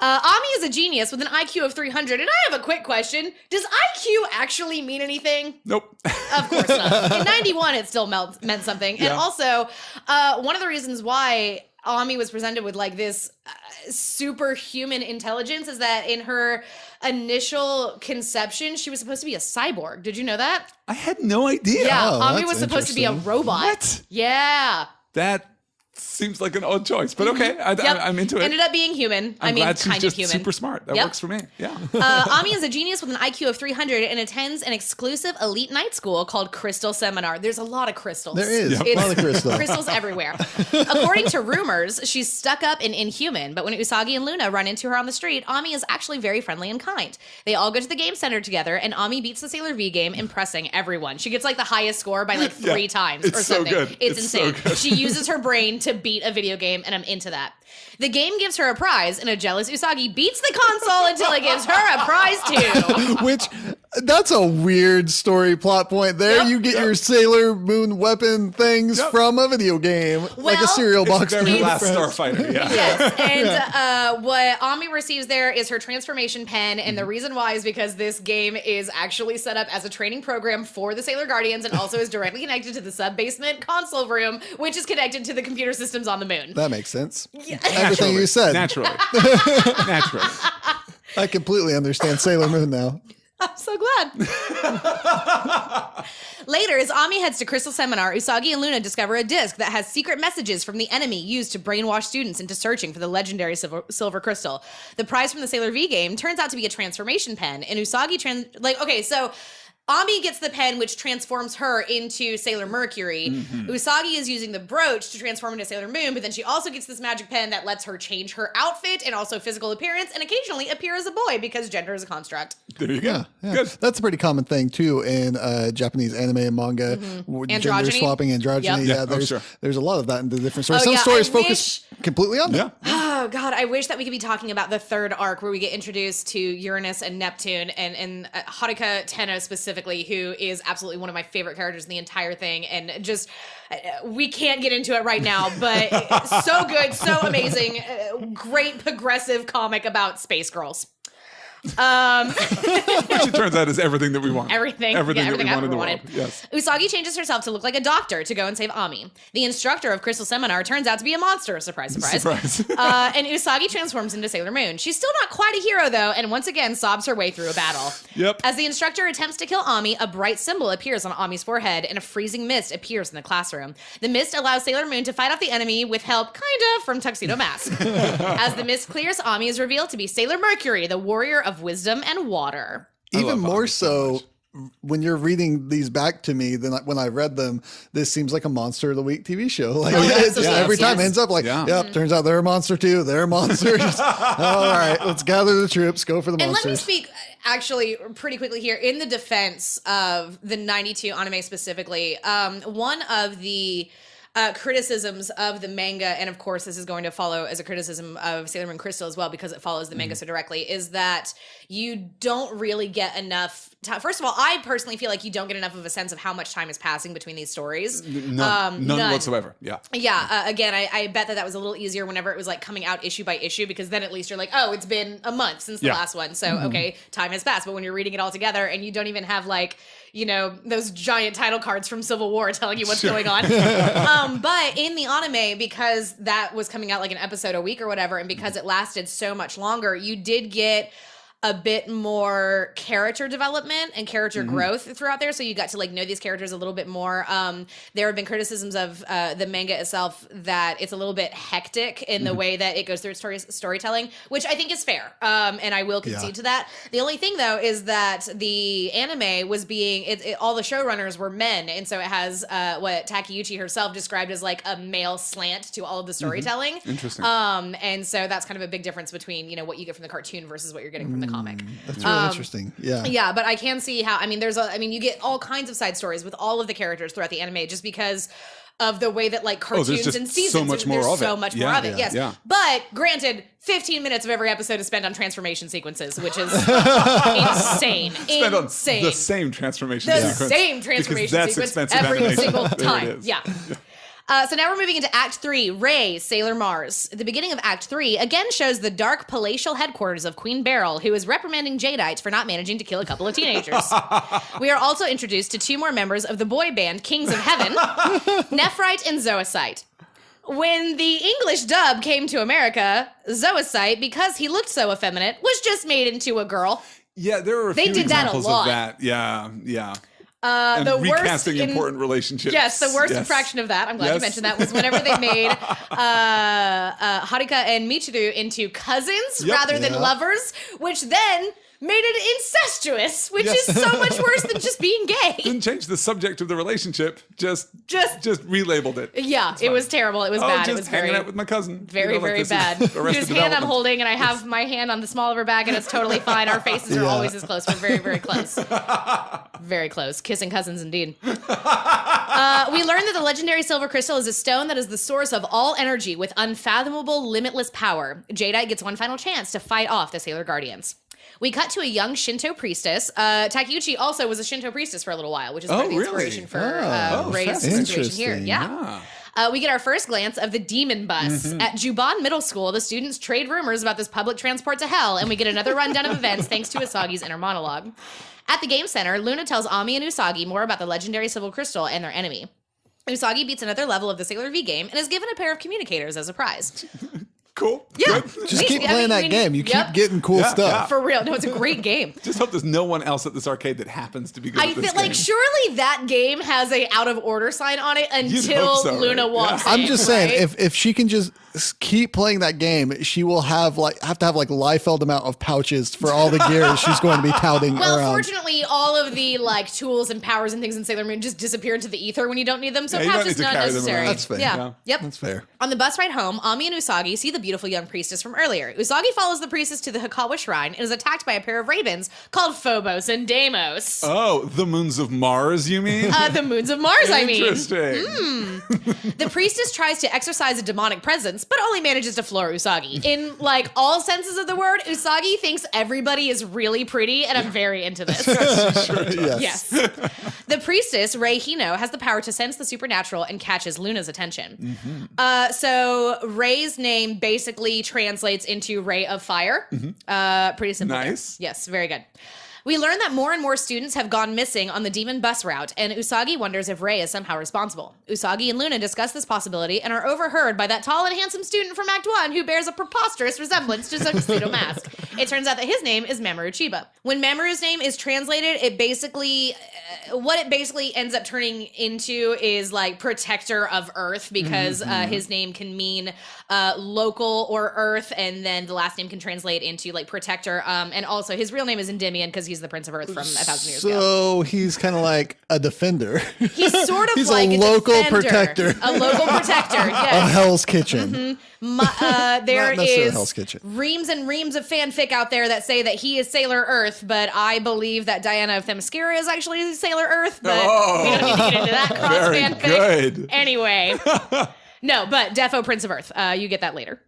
Ami is a genius with an IQ of 300, and I have a quick question. Does IQ actually mean anything? Nope. Of course not. In 91, it still meant something. And Yeah. also, one of the reasons why Ami was presented with like this superhuman intelligence is that in her initial conception, she was supposed to be a cyborg. Did you know that? I had no idea. Yeah, Oh, Ami that's was supposed to be a interesting. robot. What? Yeah. That seems like an odd choice, but okay. Yep. I'm into it. Ended up being human. I'm glad she's kind just of human. super smart. That Yep. works for me. Yeah. Ami is a genius with an IQ of 300 and attends an exclusive elite night school called Crystal Seminar. There's a lot of crystals. There is Yep. a lot of crystal. Crystals everywhere. According to rumors, she's stuck up and inhuman, but when Usagi and Luna run into her on the street, Ami is actually very friendly and kind. They all go to the game center together, and Ami beats the Sailor V game, impressing everyone. She gets like the highest score by like 3 times It's or so something. good. It's It's so insane. good. She uses her brain to beat a video game, and I'm into that. The game gives her a prize, and a jealous Usagi beats the console until it gives her a prize too. Which, that's a weird story plot point there. Yep. You get your Sailor Moon weapon things Yep. from a video game, like a Well, cereal It's box. very for your Last friends. Starfighter. Yeah. Yes, and what Ami receives there is her transformation pen, and the reason why is because this game is actually set up as a training program for the Sailor Guardians, and also is directly connected to the sub-basement console room, which is connected to the computer systems on the moon. That makes sense. Naturally. Everything you said. Naturally. Naturally. I completely understand Sailor Moon now. I'm so glad. Later, as Ami heads to Crystal Seminar, Usagi and Luna discover a disc that has secret messages from the enemy used to brainwash students into searching for the legendary silver crystal. The prize from the Sailor V game turns out to be a transformation pen, and Usagi so Ami gets the pen, which transforms her into Sailor Mercury. Usagi is using the brooch to transform into Sailor Moon, but then she also gets this magic pen that lets her change her outfit and also physical appearance, and occasionally appear as a boy because gender is a construct. There you go. Yeah. Good. That's a pretty common thing too in Japanese anime and manga. Gender Androgyny. swapping, androgyny. Yep. Yeah, Yeah, there's sure. there's a lot of that in the different stories. Oh, Some yeah, stories I focus completely on that. Yeah. Oh God, I wish that we could be talking about the third arc where we get introduced to Uranus and Neptune and Haruka Tenno specifically, who is absolutely one of my favorite characters in the entire thing. And just we can't get into it right now, but so good, so amazing, great progressive comic about space girls. Which it turns out is everything that we want. Everything that we I've want in ever the wanted. world. Yes. Usagi changes herself to look like a doctor to go and save Ami. The instructor of Crystal Seminar turns out to be a monster. Surprise, surprise. Surprise. And Usagi transforms into Sailor Moon. She's still not quite a hero, though, and once again sobs her way through a battle. Yep. As the instructor attempts to kill Ami, a bright symbol appears on Ami's forehead, and a freezing mist appears in the classroom. The mist allows Sailor Moon to fight off the enemy with help, kind of, from Tuxedo Mask. As the mist clears, Ami is revealed to be Sailor Mercury, the warrior of wisdom and water. Even love more Ami so so when you're reading these back to me than when I read them, this seems like a Monster of the Week TV show. Like yes, just yes, every time yes. ends up like, Yeah. yep, turns out they're a monster too. They're monsters. All right, let's gather the troops, go for the And let me monsters. speak actually pretty quickly here in the defense of the 92 anime specifically. One of the criticisms of the manga, and of course this is going to follow as a criticism of Sailor Moon Crystal as well because it follows the manga so directly, is that you don't really get enough time. First of all, I personally feel like you don't get enough of a sense of how much time is passing between these stories. None whatsoever. Yeah. Yeah, again, I bet that was a little easier whenever it was like coming out issue by issue, because then at least you're like, oh, it's been a month since the Yeah. last one. So, okay, time has passed. But when you're reading it all together and you don't even have like, those giant title cards from Civil War telling you what's going on. But in the anime, because that was coming out like an episode a week or whatever, and because it lasted so much longer, you did get a bit more character development and character growth throughout there. So you got to like know these characters a little bit more. There have been criticisms of the manga itself that it's a little bit hectic in the way that it goes through its storytelling, which I think is fair. And I will concede to that. The only thing though is that the anime was all the showrunners were men. And so it has what Takeuchi herself described as like a male slant to all of the storytelling. Interesting. And so that's kind of a big difference between, what you get from the cartoon versus what you're getting from the comic. That's really interesting. Yeah. Yeah, but I can see how, you get all kinds of side stories with all of the characters throughout the anime just because of the way that like cartoons and seasons, so much more there's of so it. much more of it. Yeah, Yes. yeah. But granted, 15 minutes of every episode is spent on transformation sequences, which is insane. Spend on Insane. the same transformation The sequence. same transformation because that's sequence expensive every animation. single There time. it is. Yeah. So now we're moving into Act 3, Rey, Sailor Mars. The beginning of Act 3 again shows the dark palatial headquarters of Queen Beryl, who is reprimanding Jadeite for not managing to kill a couple of teenagers. We are also introduced to 2 more members of the boy band Kings of Heaven, Nephrite and Zoisite. When the English dub came to America, Zoisite, because he looked so effeminate, was just made into a girl. Yeah, there were a They few did that a examples lot. of that. Yeah, yeah. The and worst recasting important relationships. Yes, the worst Yes. infraction of that, I'm glad you Yes. mentioned that, was whenever they made Harika and Michiru into cousins rather than lovers, which then made it incestuous, which is so much worse than just being gay. Didn't change the subject of the relationship, just relabeled it. Yeah, it was terrible. It was bad. Just It was hanging very, out with my cousin. very, very this is bad. Arrested Whose hand I'm Development. holding, and I have my hand on the small of her back, and it's totally fine. Our faces are always as close. We're very, very close. Very close. Kissing cousins, indeed. We learned that the legendary silver crystal is a stone that is the source of all energy with unfathomable, limitless power. Jadeite gets one final chance to fight off the Sailor Guardians. We cut to a young Shinto priestess. Takeuchi also was a Shinto priestess for a little while, which is part of the inspiration for Rey's situation here. Yeah. We get our first glance of the demon bus. At Juban Middle School, the students trade rumors about this public transport to hell, and we get another rundown of events thanks to Usagi's inner monologue. At the game center, Luna tells Ami and Usagi more about the legendary Silver Crystal and their enemy. Usagi beats another level of the Sailor V game and is given a pair of communicators as a prize. Cool. Yeah. Good. Just keep playing that game. You keep getting cool stuff. For real. No, it's a great game. Just hope there's no one else at this arcade that happens to be good I at this feel like game. surely that game has a out of order sign on it until hope so, Luna right? walks in. I'm just saying, right? if she can just keep playing that game, she will have to have like Liefeld amount of pouches for all the gears she's going to be touting Well, around. fortunately, all of the like tools and powers and things in Sailor Moon just disappear into the ether when you don't need them, so Yeah, you don't pouches need to not carry them necessary. around. That's fair. Yeah. Yep. That's fair. On the bus ride home, Ami and Usagi see the beautiful young priestess from earlier. Usagi follows the priestess to the Hikawa shrine and is attacked by a pair of ravens called Phobos and Deimos. Oh, the moons of Mars, you mean? The moons of Mars, I mean. Interesting. The priestess tries to exorcise a demonic presence, but only manages to floor Usagi. In like all senses of the word, Usagi thinks everybody is really pretty, and I'm very into this. Yes. The priestess, Rei Hino, has the power to sense the supernatural and catches Luna's attention. So Rei's name basically translates into Ray of Fire. Pretty simple. there. Nice. Yes, very good. We learn that more and more students have gone missing on the demon bus route, and Usagi wonders if Rei is somehow responsible. Usagi and Luna discuss this possibility and are overheard by that tall and handsome student from Act 1 who bears a preposterous resemblance to Tuxedo Mask. It turns out that his name is Mamoru Chiba. When Mamoru's name is translated, it basically, what it basically ends up turning into is like protector of Earth, because his name can mean local or Earth, and then the last name can translate into like protector. And also his real name is Endymion because he's the Prince of Earth from 1,000 years ago. So he's kind of like a defender. He's sort of He's like a local defender. protector. A local protector, of yes. Hell's Kitchen. There Not necessarily is Hell's Kitchen. reams and reams of fanfic out there that say that he is Sailor Earth, but I believe that Diana of Themyscira is actually Sailor Earth, but we don't need to get into that cross Very fanfic. good. Anyway. No, but defo Prince of Earth. You get that later.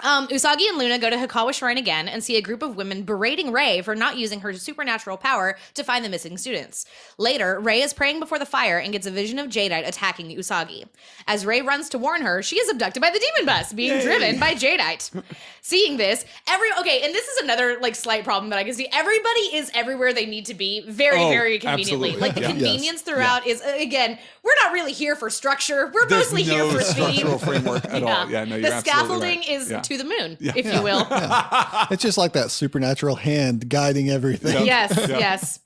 Usagi and Luna go to Hikawa Shrine again and see a group of women berating Rei for not using her supernatural power to find the missing students. Later, Rei is praying before the fire and gets a vision of Jadeite attacking Usagi. As Rei runs to warn her, she is abducted by the demon bus, being driven by Jadeite. Seeing this, and this is another like slight problem that I can see. Everybody is everywhere they need to be very conveniently. Absolutely. Like the convenience throughout is, again, we're not really here for structure. We're There's mostly here for structural theme. framework at all. Yeah, no, you're the absolutely scaffolding right. is Yeah. to the moon, if you will. It's just like that supernatural hand guiding everything. Yes.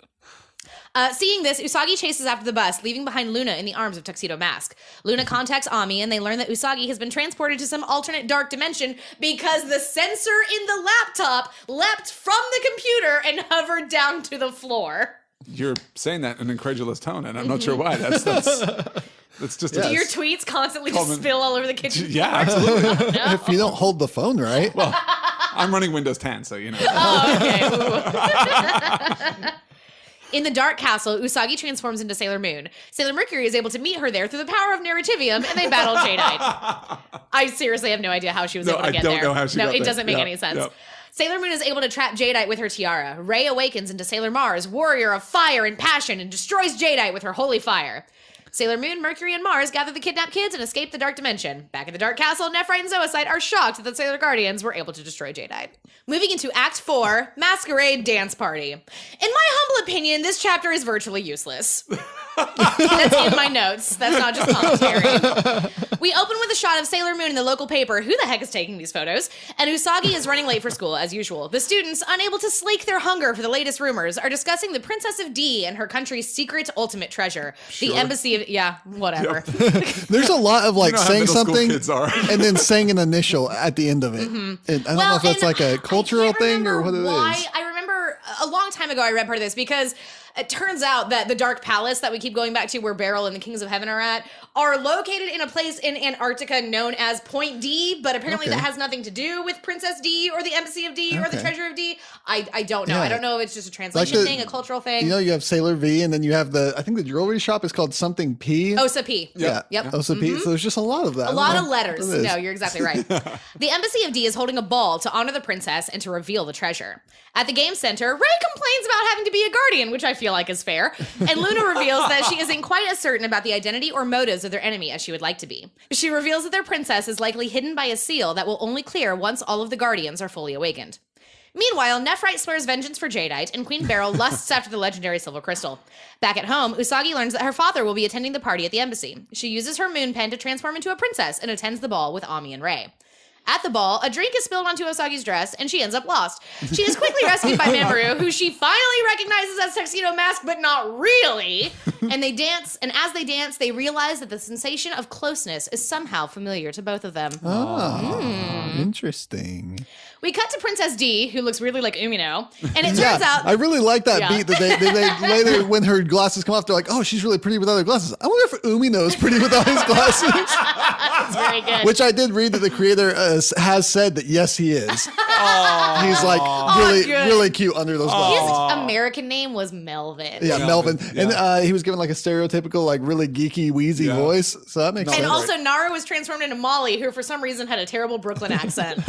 Seeing this, Usagi chases after the bus, leaving behind Luna in the arms of Tuxedo Mask. Luna contacts Ami, and they learn that Usagi has been transported to some alternate dark dimension because the sensor in the laptop leapt from the computer and hovered down to the floor. You're saying that in an incredulous tone, and I'm not sure why. That's just Do your tweets constantly just spill all over the kitchen floor? Yeah, absolutely. No. If you don't hold the phone right. Well, I'm running Windows 10, so you know. Oh, okay. In the Dark Castle, Usagi transforms into Sailor Moon. Sailor Mercury is able to meet her there through the power of Narrativium, and they battle Jadeite. I seriously have no idea how she was able to get there. I don't know how she got there. No, it doesn't make Yeah, any sense. yeah. Sailor Moon is able to trap Jadeite with her tiara. Rei awakens into Sailor Mars, warrior of fire and passion, and destroys Jadeite with her holy fire. Sailor Moon, Mercury, and Mars gather the kidnapped kids and escape the Dark Dimension. Back at the Dark Castle, Nephrite and Zoisite are shocked that the Sailor Guardians were able to destroy Jadeite. Moving into Act 4, Masquerade Dance Party. In my humble opinion, this chapter is virtually useless. That's in my notes. That's not just commentary. We open with a shot of Sailor Moon in the local paper. Who the heck is taking these photos? And Usagi is running late for school, as usual. The students, unable to slake their hunger for the latest rumors, are discussing the Princess of D and her country's secret ultimate treasure, the Embassy of... Yeah, whatever. There's a lot of like You know how saying middle school something kids are. and then saying an initial at the end of it. And I don't know if that's like a cultural thing or what it is. I remember a long time ago I read part of this because it turns out that the Dark Palace that we keep going back to where Beryl and the Kings of Heaven are located in a place in Antarctica known as Point D, but apparently that has nothing to do with Princess D or the Embassy of D or the Treasure of D. I don't know. Yeah. I don't know if it's just a translation thing, a cultural thing. You know, you have Sailor V, and then you have I think the jewelry shop is called something P. Osa P. Yeah. Yep. Osa P. So there's just a lot of that. A lot of letters. No, you're exactly right. The Embassy of D is holding a ball to honor the princess and to reveal the treasure. At the game center, Rei complains about having to be a guardian, which I feel like is fair. And Luna reveals that she isn't quite as certain about the identity or motives of their enemy as she would like to be. She reveals that their princess is likely hidden by a seal that will only clear once all of the guardians are fully awakened. Meanwhile, Nephrite swears vengeance for Jadeite, and Queen Beryl lusts after the legendary silver crystal. Back at home, Usagi learns that her father will be attending the party at the embassy. She uses her moon pen to transform into a princess and attends the ball with Ami and Rei. At the ball, a drink is spilled onto Usagi's dress, and she ends up lost. She is quickly rescued by Mamoru, who she finally recognizes as Tuxedo Mask, but not really. And they dance, and as they dance, they realize that the sensation of closeness is somehow familiar to both of them. Interesting. We cut to Princess D, who looks really like Umino, and it turns out... I really like that beat that they later, when her glasses come off, they're like, oh, she's really pretty without her glasses. I wonder if Umino is pretty without his glasses. That's very good. Which I did read that the creator has said that yes, he is. He's like really cute under those glasses. His American name was Melvin. Yeah, Melvin. And he was given like a stereotypical, like really geeky, wheezy voice. So that makes sense. And also Naru was transformed into Molly, who for some reason had a terrible Brooklyn accent.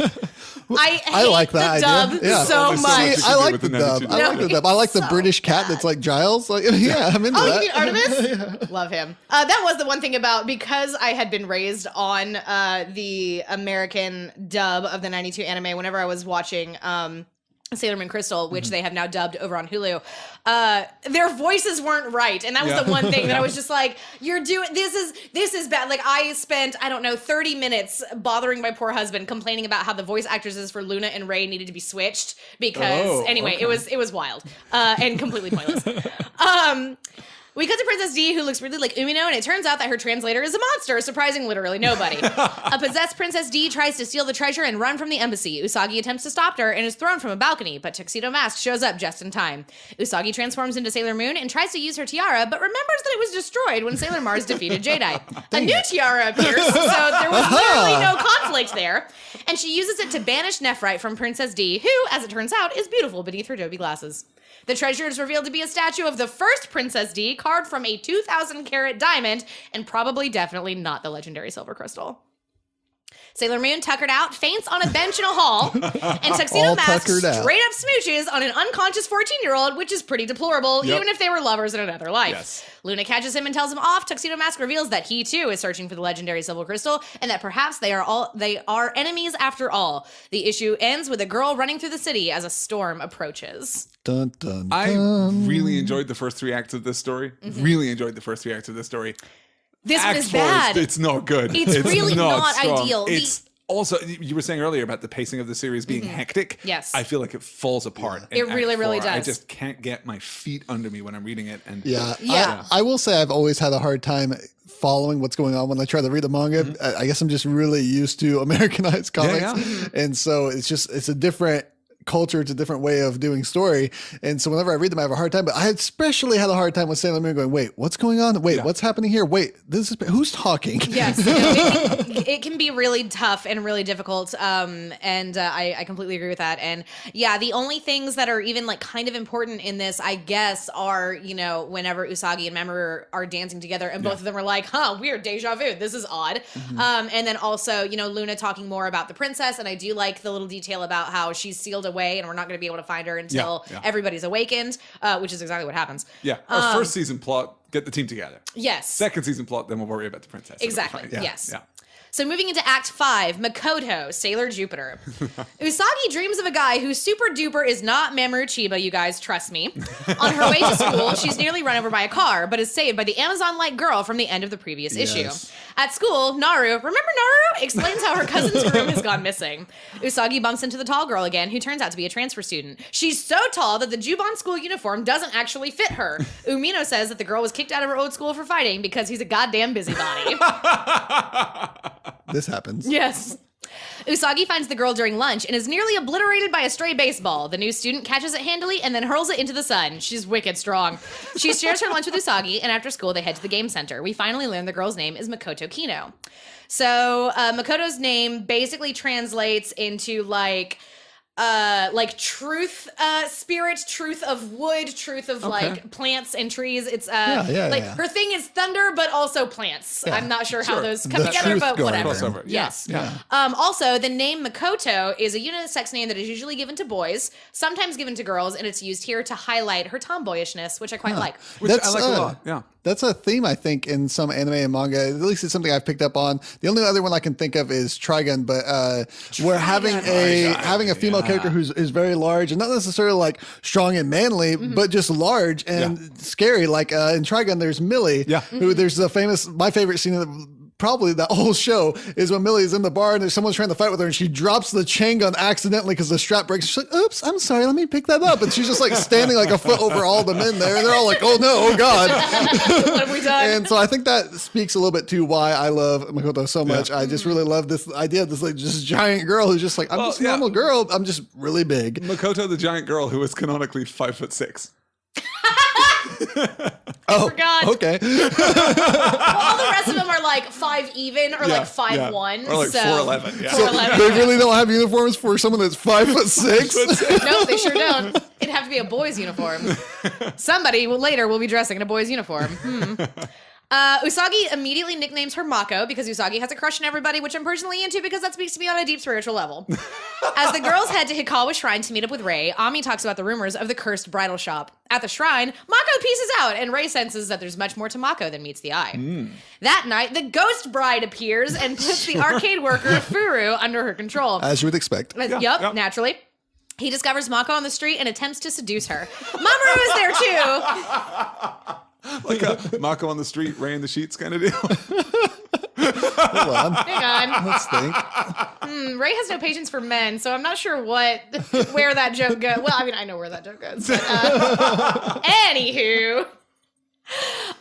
I like that the dub idea. Yeah. so Only so much. much. See, I like the dub. No, I like the dub. I like the British cat that's like Giles. Like, yeah, I'm into that. You mean Artemis? Love him. That was the one thing about, because I had been raised on the American dub of the 92 anime whenever I was watching Sailor Moon Crystal, which they have now dubbed over on Hulu, their voices weren't right. And that was the one thing that I was just like, you're doing, this is bad. Like I spent, 30 minutes bothering my poor husband complaining about how the voice actresses for Luna and Rei needed to be switched because it was wild, and completely pointless. We cut to Princess D, who looks really like Umino, and it turns out that her translator is a monster, surprising literally nobody. A possessed Princess D tries to steal the treasure and run from the embassy. Usagi attempts to stop her and is thrown from a balcony, but Tuxedo Mask shows up just in time. Usagi transforms into Sailor Moon and tries to use her tiara, but remembers that it was destroyed when Sailor Mars defeated Jadeite. A new tiara appears, so there was literally no conflict there, and she uses it to banish Nephrite from Princess D, who, as it turns out, is beautiful beneath her Dobby glasses. The treasure is revealed to be a statue of the first Princess D, carved from a 2,000 carat diamond, and probably definitely not the legendary silver crystal. Sailor Moon, tuckered out, faints on a bench in a hall, and Tuxedo All Mask tuckered out. straight up smooches on an unconscious 14-year-old, which is pretty deplorable, Yep. even if they were lovers in another life. Yes. Luna catches him and tells him off. Tuxedo Mask reveals that he too is searching for the legendary Silver Crystal, and that perhaps they are enemies after all. The issue ends with a girl running through the city as a storm approaches. Dun, dun, I dun. really enjoyed the first 3 acts of this story. Really enjoyed the first 3 acts of this story. This one Act is 4 bad. It's not good. It's really not strong. ideal. It's also, you were saying earlier about the pacing of the series being hectic. Yes. I feel like it falls apart. in It really, Act really 4. I does. just can't get my feet under me when I'm reading it. And Yeah. I will say I've always had a hard time following what's going on when I try to read the manga. I guess I'm just really used to Americanized comics. yeah. And so it's a different culture. It's a different way of doing story. And so whenever I read them, I have a hard time, but I especially had a hard time with Sailor Moon going, wait, what's going on? Wait, what's happening here? Wait, who's talking? Yes, it can be really tough and really difficult, and I completely agree with that. And yeah, the only things that are even like kind of important in this, I guess, are whenever Usagi and Mamoru are dancing together, and both of them are like, "Huh, weird, deja vu. This is odd." And then also, Luna talking more about the princess, and I do like the little detail about how she's sealed away, and we're not going to be able to find her until everybody's awakened, which is exactly what happens. Yeah. Our first season plot, get the team together. Yes. Second season plot, then we'll worry about the princess. Exactly. It'll be fine. Yeah. Yes. Yeah. So moving into Act 5, Makoto, Sailor Jupiter. Usagi dreams of a guy who super duper is not Mamoru Chiba, you guys, trust me. On her way to school, she's nearly run over by a car, but is saved by the Amazon-like girl from the end of the previous issue. At school, Naru, remember Naru? Explains how her cousin's room has gone missing. Usagi bumps into the tall girl again, who turns out to be a transfer student. She's so tall that the Juban school uniform doesn't actually fit her. Umino says that the girl was kicked out of her old school for fighting because he's a goddamn busybody. This happens. Yes. Usagi finds the girl during lunch and is nearly obliterated by a stray baseball. The new student catches it handily and then hurls it into the sun. She's wicked strong. She shares her lunch with Usagi, and after school, they head to the game center. We finally learn the girl's name is Makoto Kino. So Makoto's name basically translates into like truth, spirit, truth of wood, truth of like plants and trees. It's her thing is thunder, but also plants. I'm not sure how those come together, but whatever. Crossover. Yes. Yeah. Also, the name Makoto is a unisex name that is usually given to boys, sometimes given to girls, and it's used here to highlight her tomboyishness, which I quite like. Which I like a lot. Yeah. That's a theme, I think, in some anime and manga. At least it's something I've picked up on. The only other one I can think of is Trigun, but we're having a female character who's very large and not necessarily like strong and manly, but just large and scary. Like in Trigun, there's Millie, who there's my favorite scene of probably that whole show is when Millie is in the bar and there's someone's trying to fight with her and she drops the chain gun accidentally because the strap breaks. She's like, oops, I'm sorry, let me pick that up. And she's just like standing like a foot over all the men there. And they're all like, oh no, oh God. What have we done? And so I think that speaks a little bit to why I love Makoto so much. I just really love this idea of this like just giant girl who's just like, I'm just a normal girl. I'm just really big. Makoto, the giant girl who is canonically 5'6". Oh, forgot. okay. Well, all the rest of them are like 5 even or like 5'1". Or like so 4'11". Yeah. 4'11". They really don't have uniforms for someone that's 5'6". No, they sure don't. It'd have to be a boy's uniform. Somebody later will be dressing in a boy's uniform. Usagi immediately nicknames her Mako because Usagi has a crush on everybody, which I'm personally into because that speaks to me on a deep spiritual level. As the girls head to Hikawa Shrine to meet up with Rei, Ami talks about the rumors of the cursed bridal shop. At the shrine, Mako pieces out, and Rei senses that there's much more to Mako than meets the eye. That night, the ghost bride appears and puts the arcade worker Furu under her control. As you would expect. Yep, naturally. He discovers Mako on the street and attempts to seduce her. Mamoru is there too. Like a Mako on the street, Ray in the sheets kind of deal. Hold on. Hang on. Let's think. Ray has no patience for men, so I'm not sure where that joke goes. Well, I mean, I know where that joke goes. But, anywho.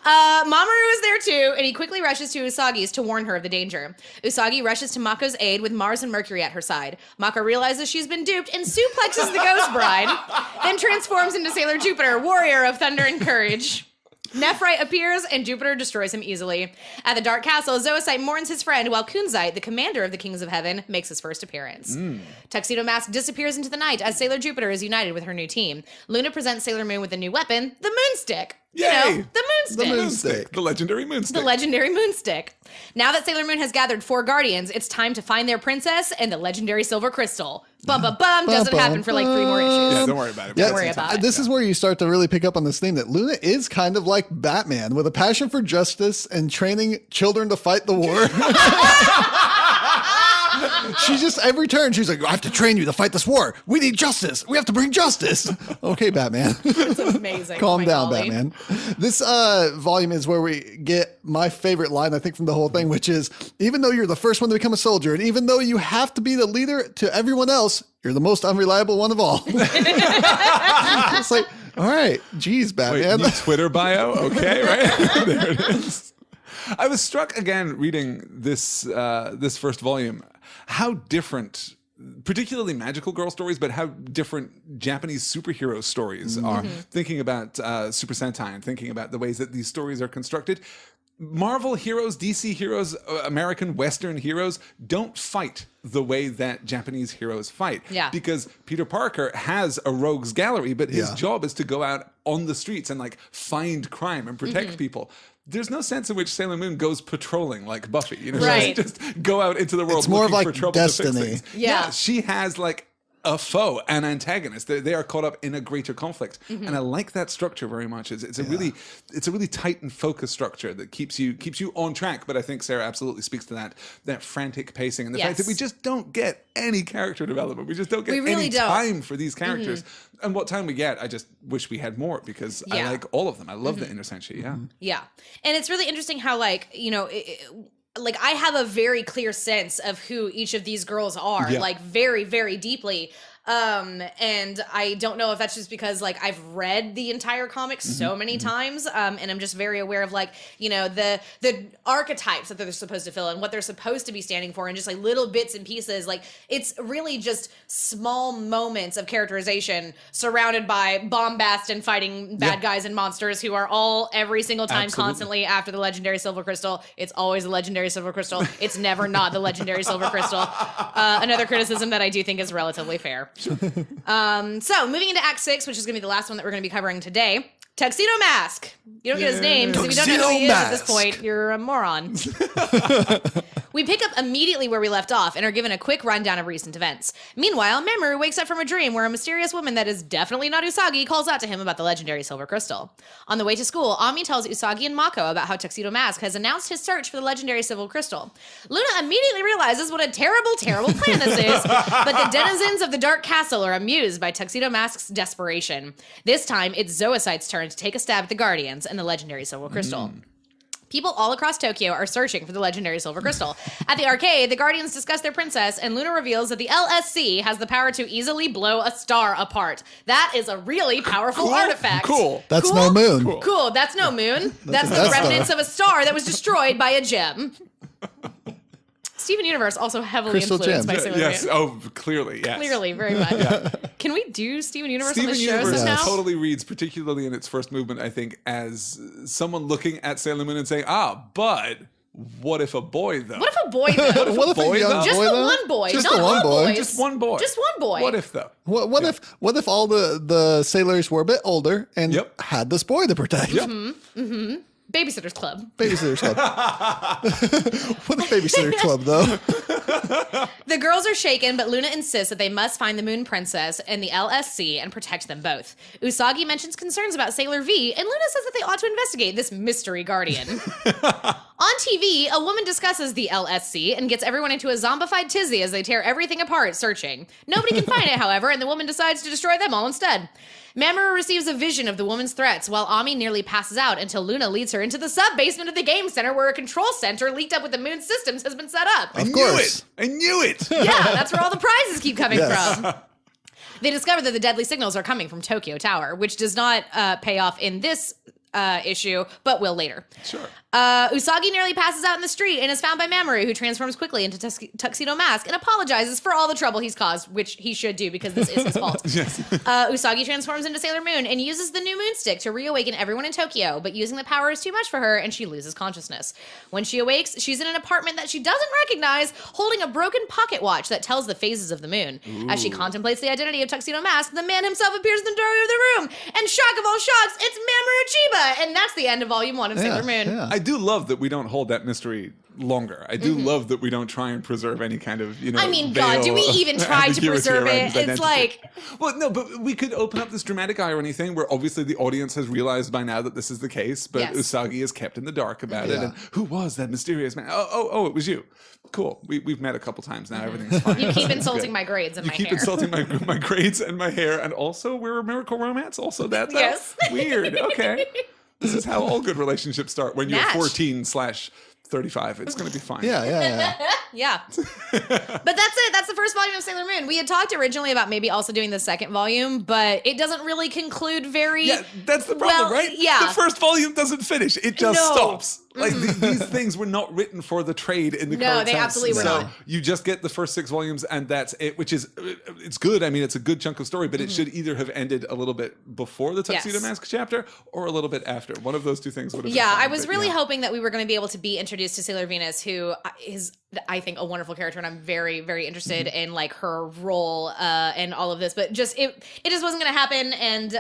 Mamoru is there too, and he quickly rushes to Usagi's to warn her of the danger. Usagi rushes to Mako's aid with Mars and Mercury at her side. Mako realizes she's been duped and suplexes the ghost bride, then transforms into Sailor Jupiter, warrior of thunder and courage. Nephrite appears and Jupiter destroys him easily. At the Dark Castle, Zoocyte mourns his friend while Kunzite, the commander of the Kings of Heaven, makes his first appearance. Tuxedo Mask disappears into the night as Sailor Jupiter is united with her new team. Luna presents Sailor Moon with a new weapon, the Moonstick. You know, Yay! the Moonstick. The Moonstick. The legendary Moonstick. The legendary Moonstick. Now that Sailor Moon has gathered 4 guardians, it's time to find their princess and the legendary Silver Crystal. Bum bum bum. Doesn't happen for like 3 more issues. Yeah, don't worry about it. Yeah, Don't worry about it. This is where you start to really pick up on this theme that Luna is kind of like Batman with a passion for justice and training children to fight the war. She just, every turn, she's like, I have to train you to fight this war. We need justice. We have to bring justice. Okay, Batman. It's amazing. Calm down, golly. Batman. This volume is where we get my favorite line, I think, from the whole thing, which is, even though you're the first one to become a soldier, and even though you have to be the leader to everyone else, you're the most unreliable one of all. It's like, all right, geez, Wait, Batman. new Twitter bio? Okay, right? There it is. I was struck again reading this first volume, how different, particularly magical girl stories, but how different Japanese superhero stories are. Thinking about Super Sentai and thinking about the ways that these stories are constructed. Marvel heroes, DC heroes, American Western heroes don't fight the way that Japanese heroes fight. Yeah. Because Peter Parker has a rogues gallery, but his Yeah. job is to go out on the streets and like find crime and protect people. There's no sense in which Sailor Moon goes patrolling like Buffy. You know, she Right. doesn't just go out into the world It's more looking of for like trouble Destiny. to fix things. Yeah. She has like a foe, an antagonist. They are caught up in a greater conflict, and I like that structure very much. It's a really tight and focused structure that keeps you on track. But I think Sarah absolutely speaks to that frantic pacing and the fact that Yes. we just don't get any character development. We just don't get We really any don't. time for these characters. And what time we get, I just wish we had more because I Yeah. like all of them. I love the inner senshi. Yeah. Yeah. And it's really interesting how, like, you know, like I have a very clear sense of who each of these girls are, Yeah. like very, very deeply. And I don't know if that's just because like I've read the entire comic so many times, and I'm just very aware of like, you know, the archetypes that they're supposed to fill and what they're supposed to be standing for, and just like little bits and pieces. Like it's really just small moments of characterization surrounded by bombast and fighting bad guys and monsters who are all every single time Absolutely. constantly after the legendary silver crystal. It's always the legendary silver crystal. It's never not the legendary silver crystal. Another criticism that I do think is relatively fair. So moving into Act 6, which is going to be the last one that we're going to be covering today. Tuxedo Mask. You don't get his name because if you don't know who he is at this Tuxedo point, you're a moron. We pick up immediately where we left off and are given a quick rundown of recent events. Meanwhile, Mamoru wakes up from a dream where a mysterious woman that is definitely not Usagi calls out to him about the legendary silver crystal. On the way to school, Ami tells Usagi and Mako about how Tuxedo Mask has announced his search for the legendary silver crystal. Luna immediately realizes what a terrible, terrible plan this is, but the denizens of the Dark Castle are amused by Tuxedo Mask's desperation. This time, it's Zoocyte's turn to take a stab at the Guardians and the legendary silver crystal. People all across Tokyo are searching for the legendary silver crystal. At the arcade, the Guardians discuss their princess, and Luna reveals that the LSC has the power to easily blow a star apart. That is a really powerful artifact. Cool. That's Cool? no moon. Cool. That's no moon. That's the Death Star. remnants of a star that was destroyed by a gem. Steven Universe also heavily Crystal influenced gem. by Sailor Yes. Moon. Oh, clearly. Yes. Clearly, very much. Can we do Steven Universe on Steven the show Universe somehow? totally reads, particularly in its first movement, I think, as someone looking at Sailor Moon and saying, but what if a boy, though? What if a boy, though? What if boy, a young though? Just boy, the though? one boy. Just not the one all boy. boys. Just one boy. Just one boy. What if, though? What if all the sailors were a bit older and Yep. had this boy to protect? Yep. Babysitter's Club. Babysitters Club. What a Babysitters Club, though. The girls are shaken, but Luna insists that they must find the Moon Princess and the LSC and protect them both. Usagi mentions concerns about Sailor V, and Luna says that they ought to investigate this mystery guardian. On TV, a woman discusses the LSC and gets everyone into a zombified tizzy as they tear everything apart searching. Nobody can find it, however, and the woman decides to destroy them all instead. Mamoru receives a vision of the woman's threats while Ami nearly passes out until Luna leads her into the sub-basement of the game center where a control center leaked up with the Moon systems has been set up. I knew course. it. I knew it. Yeah, that's where all the prizes keep coming Yes. from. They discover that the deadly signals are coming from Tokyo Tower, which does not pay off in this issue, but will later. Sure. Usagi nearly passes out in the street and is found by Mamoru, who transforms quickly into Tuxedo Mask and apologizes for all the trouble he's caused, which he should do because this is his fault. Yes. Usagi transforms into Sailor Moon and uses the new moon stick to reawaken everyone in Tokyo, but using the power is too much for her and she loses consciousness. When she awakes, she's in an apartment that she doesn't recognize, holding a broken pocket watch that tells the phases of the moon. Ooh. As she contemplates the identity of Tuxedo Mask, the man himself appears in the doorway of the room, and shock of all shocks, it's Mamoru Chiba! And that's the end of Volume 1 of Sailor Moon. Yeah. I do love that we don't hold that mystery longer. I do love that we don't try and preserve any kind of, I mean, God, do we even try to preserve it? It's like... Well, no, but we could open up this dramatic irony thing where obviously the audience has realized by now that this is the case, but Usagi is kept in the dark about it. And who was that mysterious man? Oh, it was you. Cool. We've met a couple times now. Everything's fine. You keep insulting my grades and my hair. You keep insulting my grades and my hair. And also, we're a miracle romance. Also, that's weird. Okay. This is how all good relationships start when you're 14/35. It's going to be fine. Yeah. Yeah. But that's it. That's the first volume of Sailor Moon. We had talked originally about maybe also doing the second volume, but it doesn't really conclude very... Yeah, that's the problem, right? Yeah. The first volume doesn't finish. It just stops. Like, these things were not written for the trade in the current sense. No, they absolutely were not. So you just get the first 6 volumes and that's it, which is, it's good. I mean, it's a good chunk of story, but it should either have ended a little bit before the Tuxedo Mask chapter or a little bit after. One of those two things would have been fine, I was really hoping that we were going to be able to be introduced to Sailor Venus, who is, I think, a wonderful character, and I'm very, very interested in like her role and all of this. But just it just wasn't going to happen, and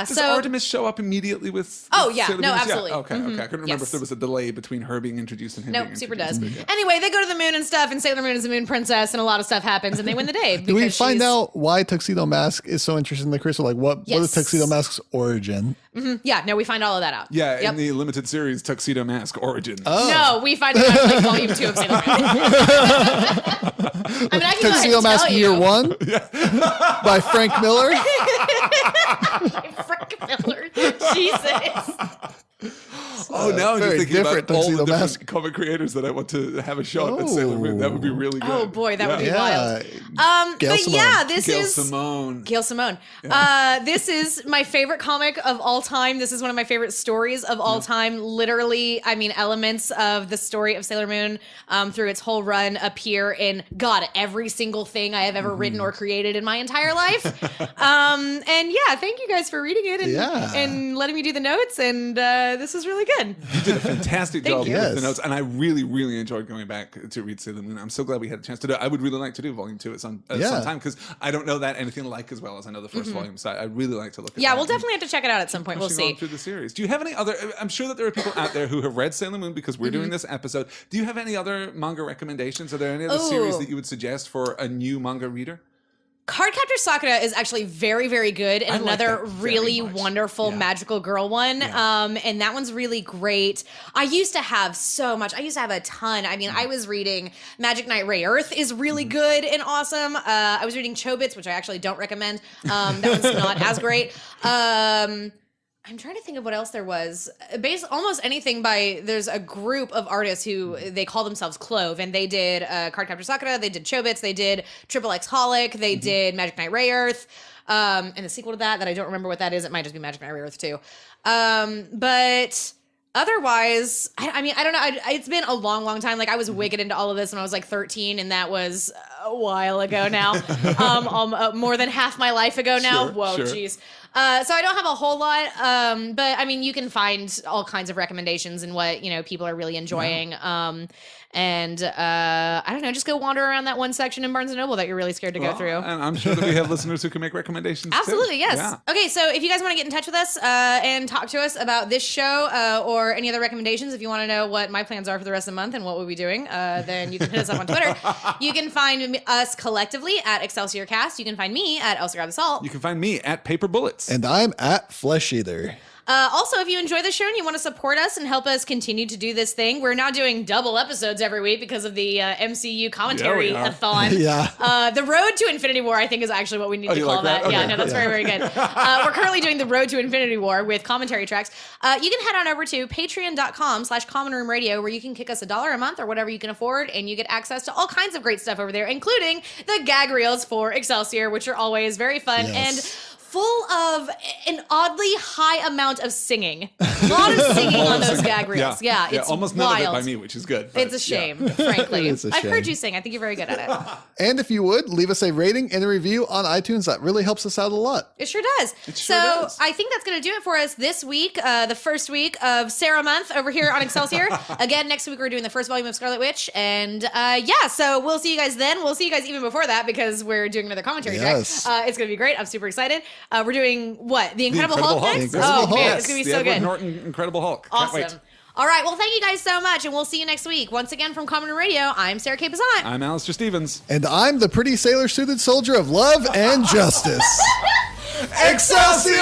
Does Artemis show up immediately with Sailor Venus? Absolutely. Yeah. Okay. I couldn't remember if there was a delay between her being introduced and him. Nope, Super does. Anyway, they go to the moon and stuff, and Sailor Moon is a moon princess, and a lot of stuff happens, and they win the day. Do we find out why Tuxedo Mask is so interested in the crystal? Like, what is Tuxedo Mask's origin? Yeah, no, we find all of that out. Yeah, in the limited series Tuxedo Mask Origin. Oh. No, we find it out in like volume 2 of Sailor Moon. I mean, I can Tuxedo Mask Year 1 by Frank Miller. Frank Miller. Jesus. Oh, now I'm just thinking about all the different Mask comic creators that I want to have a shot at Sailor Moon. That would be really good. Oh boy, that would be wild. Gail Simone. Gail Simone. This is my favorite comic of all time. This is one of my favorite stories of all time. Literally, I mean, elements of the story of Sailor Moon through its whole run appear in every single thing I have ever written or created in my entire life. And thank you guys for reading it and letting me do the notes. And this is really good. You did a fantastic job you. with the notes, and I really, really enjoyed going back to read Sailor Moon. I'm so glad we had a chance to do it. I would really like to do volume 2 at some time, because I don't know that anything like as well as I know the first volume, so I'd really like to look at that. Yeah, we'll definitely have to check it out at some point. We'll see. Through the series. Do you have any other, I'm sure that there are people out there who have read Sailor Moon because we're doing this episode. Do you have any other manga recommendations? Are there any other series that you would suggest for a new manga reader? Cardcaptor Sakura is actually very, very good, and another really wonderful magical girl one. And that one's really great. I used to have so much. I used to have a ton. I mean, I was reading Magic Knight Ray Earth is really good and awesome. I was reading Chobits, which I actually don't recommend. That one's not as great. I'm trying to think of what else there was. Almost anything there's a group of artists who they call themselves Clove, and they did Cardcaptor Sakura, they did Chobits, they did Triple X Holic, they did Magic Knight Ray Earth, and the sequel to that I don't remember what that is. It might just be Magic Knight Ray Earth too. But otherwise, I mean, I don't know. It's been a long, long time. Like, I was wicked into all of this when I was like 13, and that was a while ago now. More than half my life ago now. Whoa, jeez. So I don't have a whole lot, but I mean, you can find all kinds of recommendations and what, people are really enjoying. And I don't know, just go wander around that one section in Barnes & Noble that you're really scared to go through. And I'm sure that we have listeners who can make recommendations Absolutely, too. yes. Yeah. Okay, so if you guys want to get in touch with us and talk to us about this show or any other recommendations, if you want to know what my plans are for the rest of the month and what we'll be doing, then you can hit us up on Twitter. You can find us collectively at Excelsior Cast. You can find me at Elsa Grab the Salt. You can find me at Paper Bullets. And I'm at Flesh Eater. Also, if you enjoy the show and you want to support us and help us continue to do this thing, we're now doing double episodes every week because of the MCU commentary-a-thon. The Road to Infinity War, I think, is actually what we need to call that. Okay. Yeah, no, that's very, very good. We're currently doing the Road to Infinity War with commentary tracks. You can head on over to patreon.com/Common Room Radio, where you can kick us $1 a month or whatever you can afford, and you get access to all kinds of great stuff over there, including the gag reels for Excelsior, which are always very fun. And full of an oddly high amount of singing. A lot of singing on those gag reels. Yeah, it's almost wild. none of it by me, which is good. It's a shame, frankly. It's a I've heard shame. you sing. I think you're very good at it. And if you would, leave us a rating and a review on iTunes. That really helps us out a lot. It sure does. sure So does. I think that's going to do it for us this week, the first week of Sarah Month over here on Excelsior. Again, next week we're doing the first volume of Scarlet Witch. And yeah, so we'll see you guys then. We'll see you guys even before that because we're doing another commentary Yes. track. It's going to be great. I'm super excited. We're doing what? The Incredible Hulk Hulk. next? The Incredible Oh, man, Hulk. it's going to be the so Edward good. Norton Incredible Hulk. Can't Awesome. wait. All right. Well, thank you guys so much. And we'll see you next week. Once again from Common Radio, I'm Sarah K. Bazant. I'm Alistair Stevens. And I'm the pretty sailor-suited soldier of love and justice. Excelsior!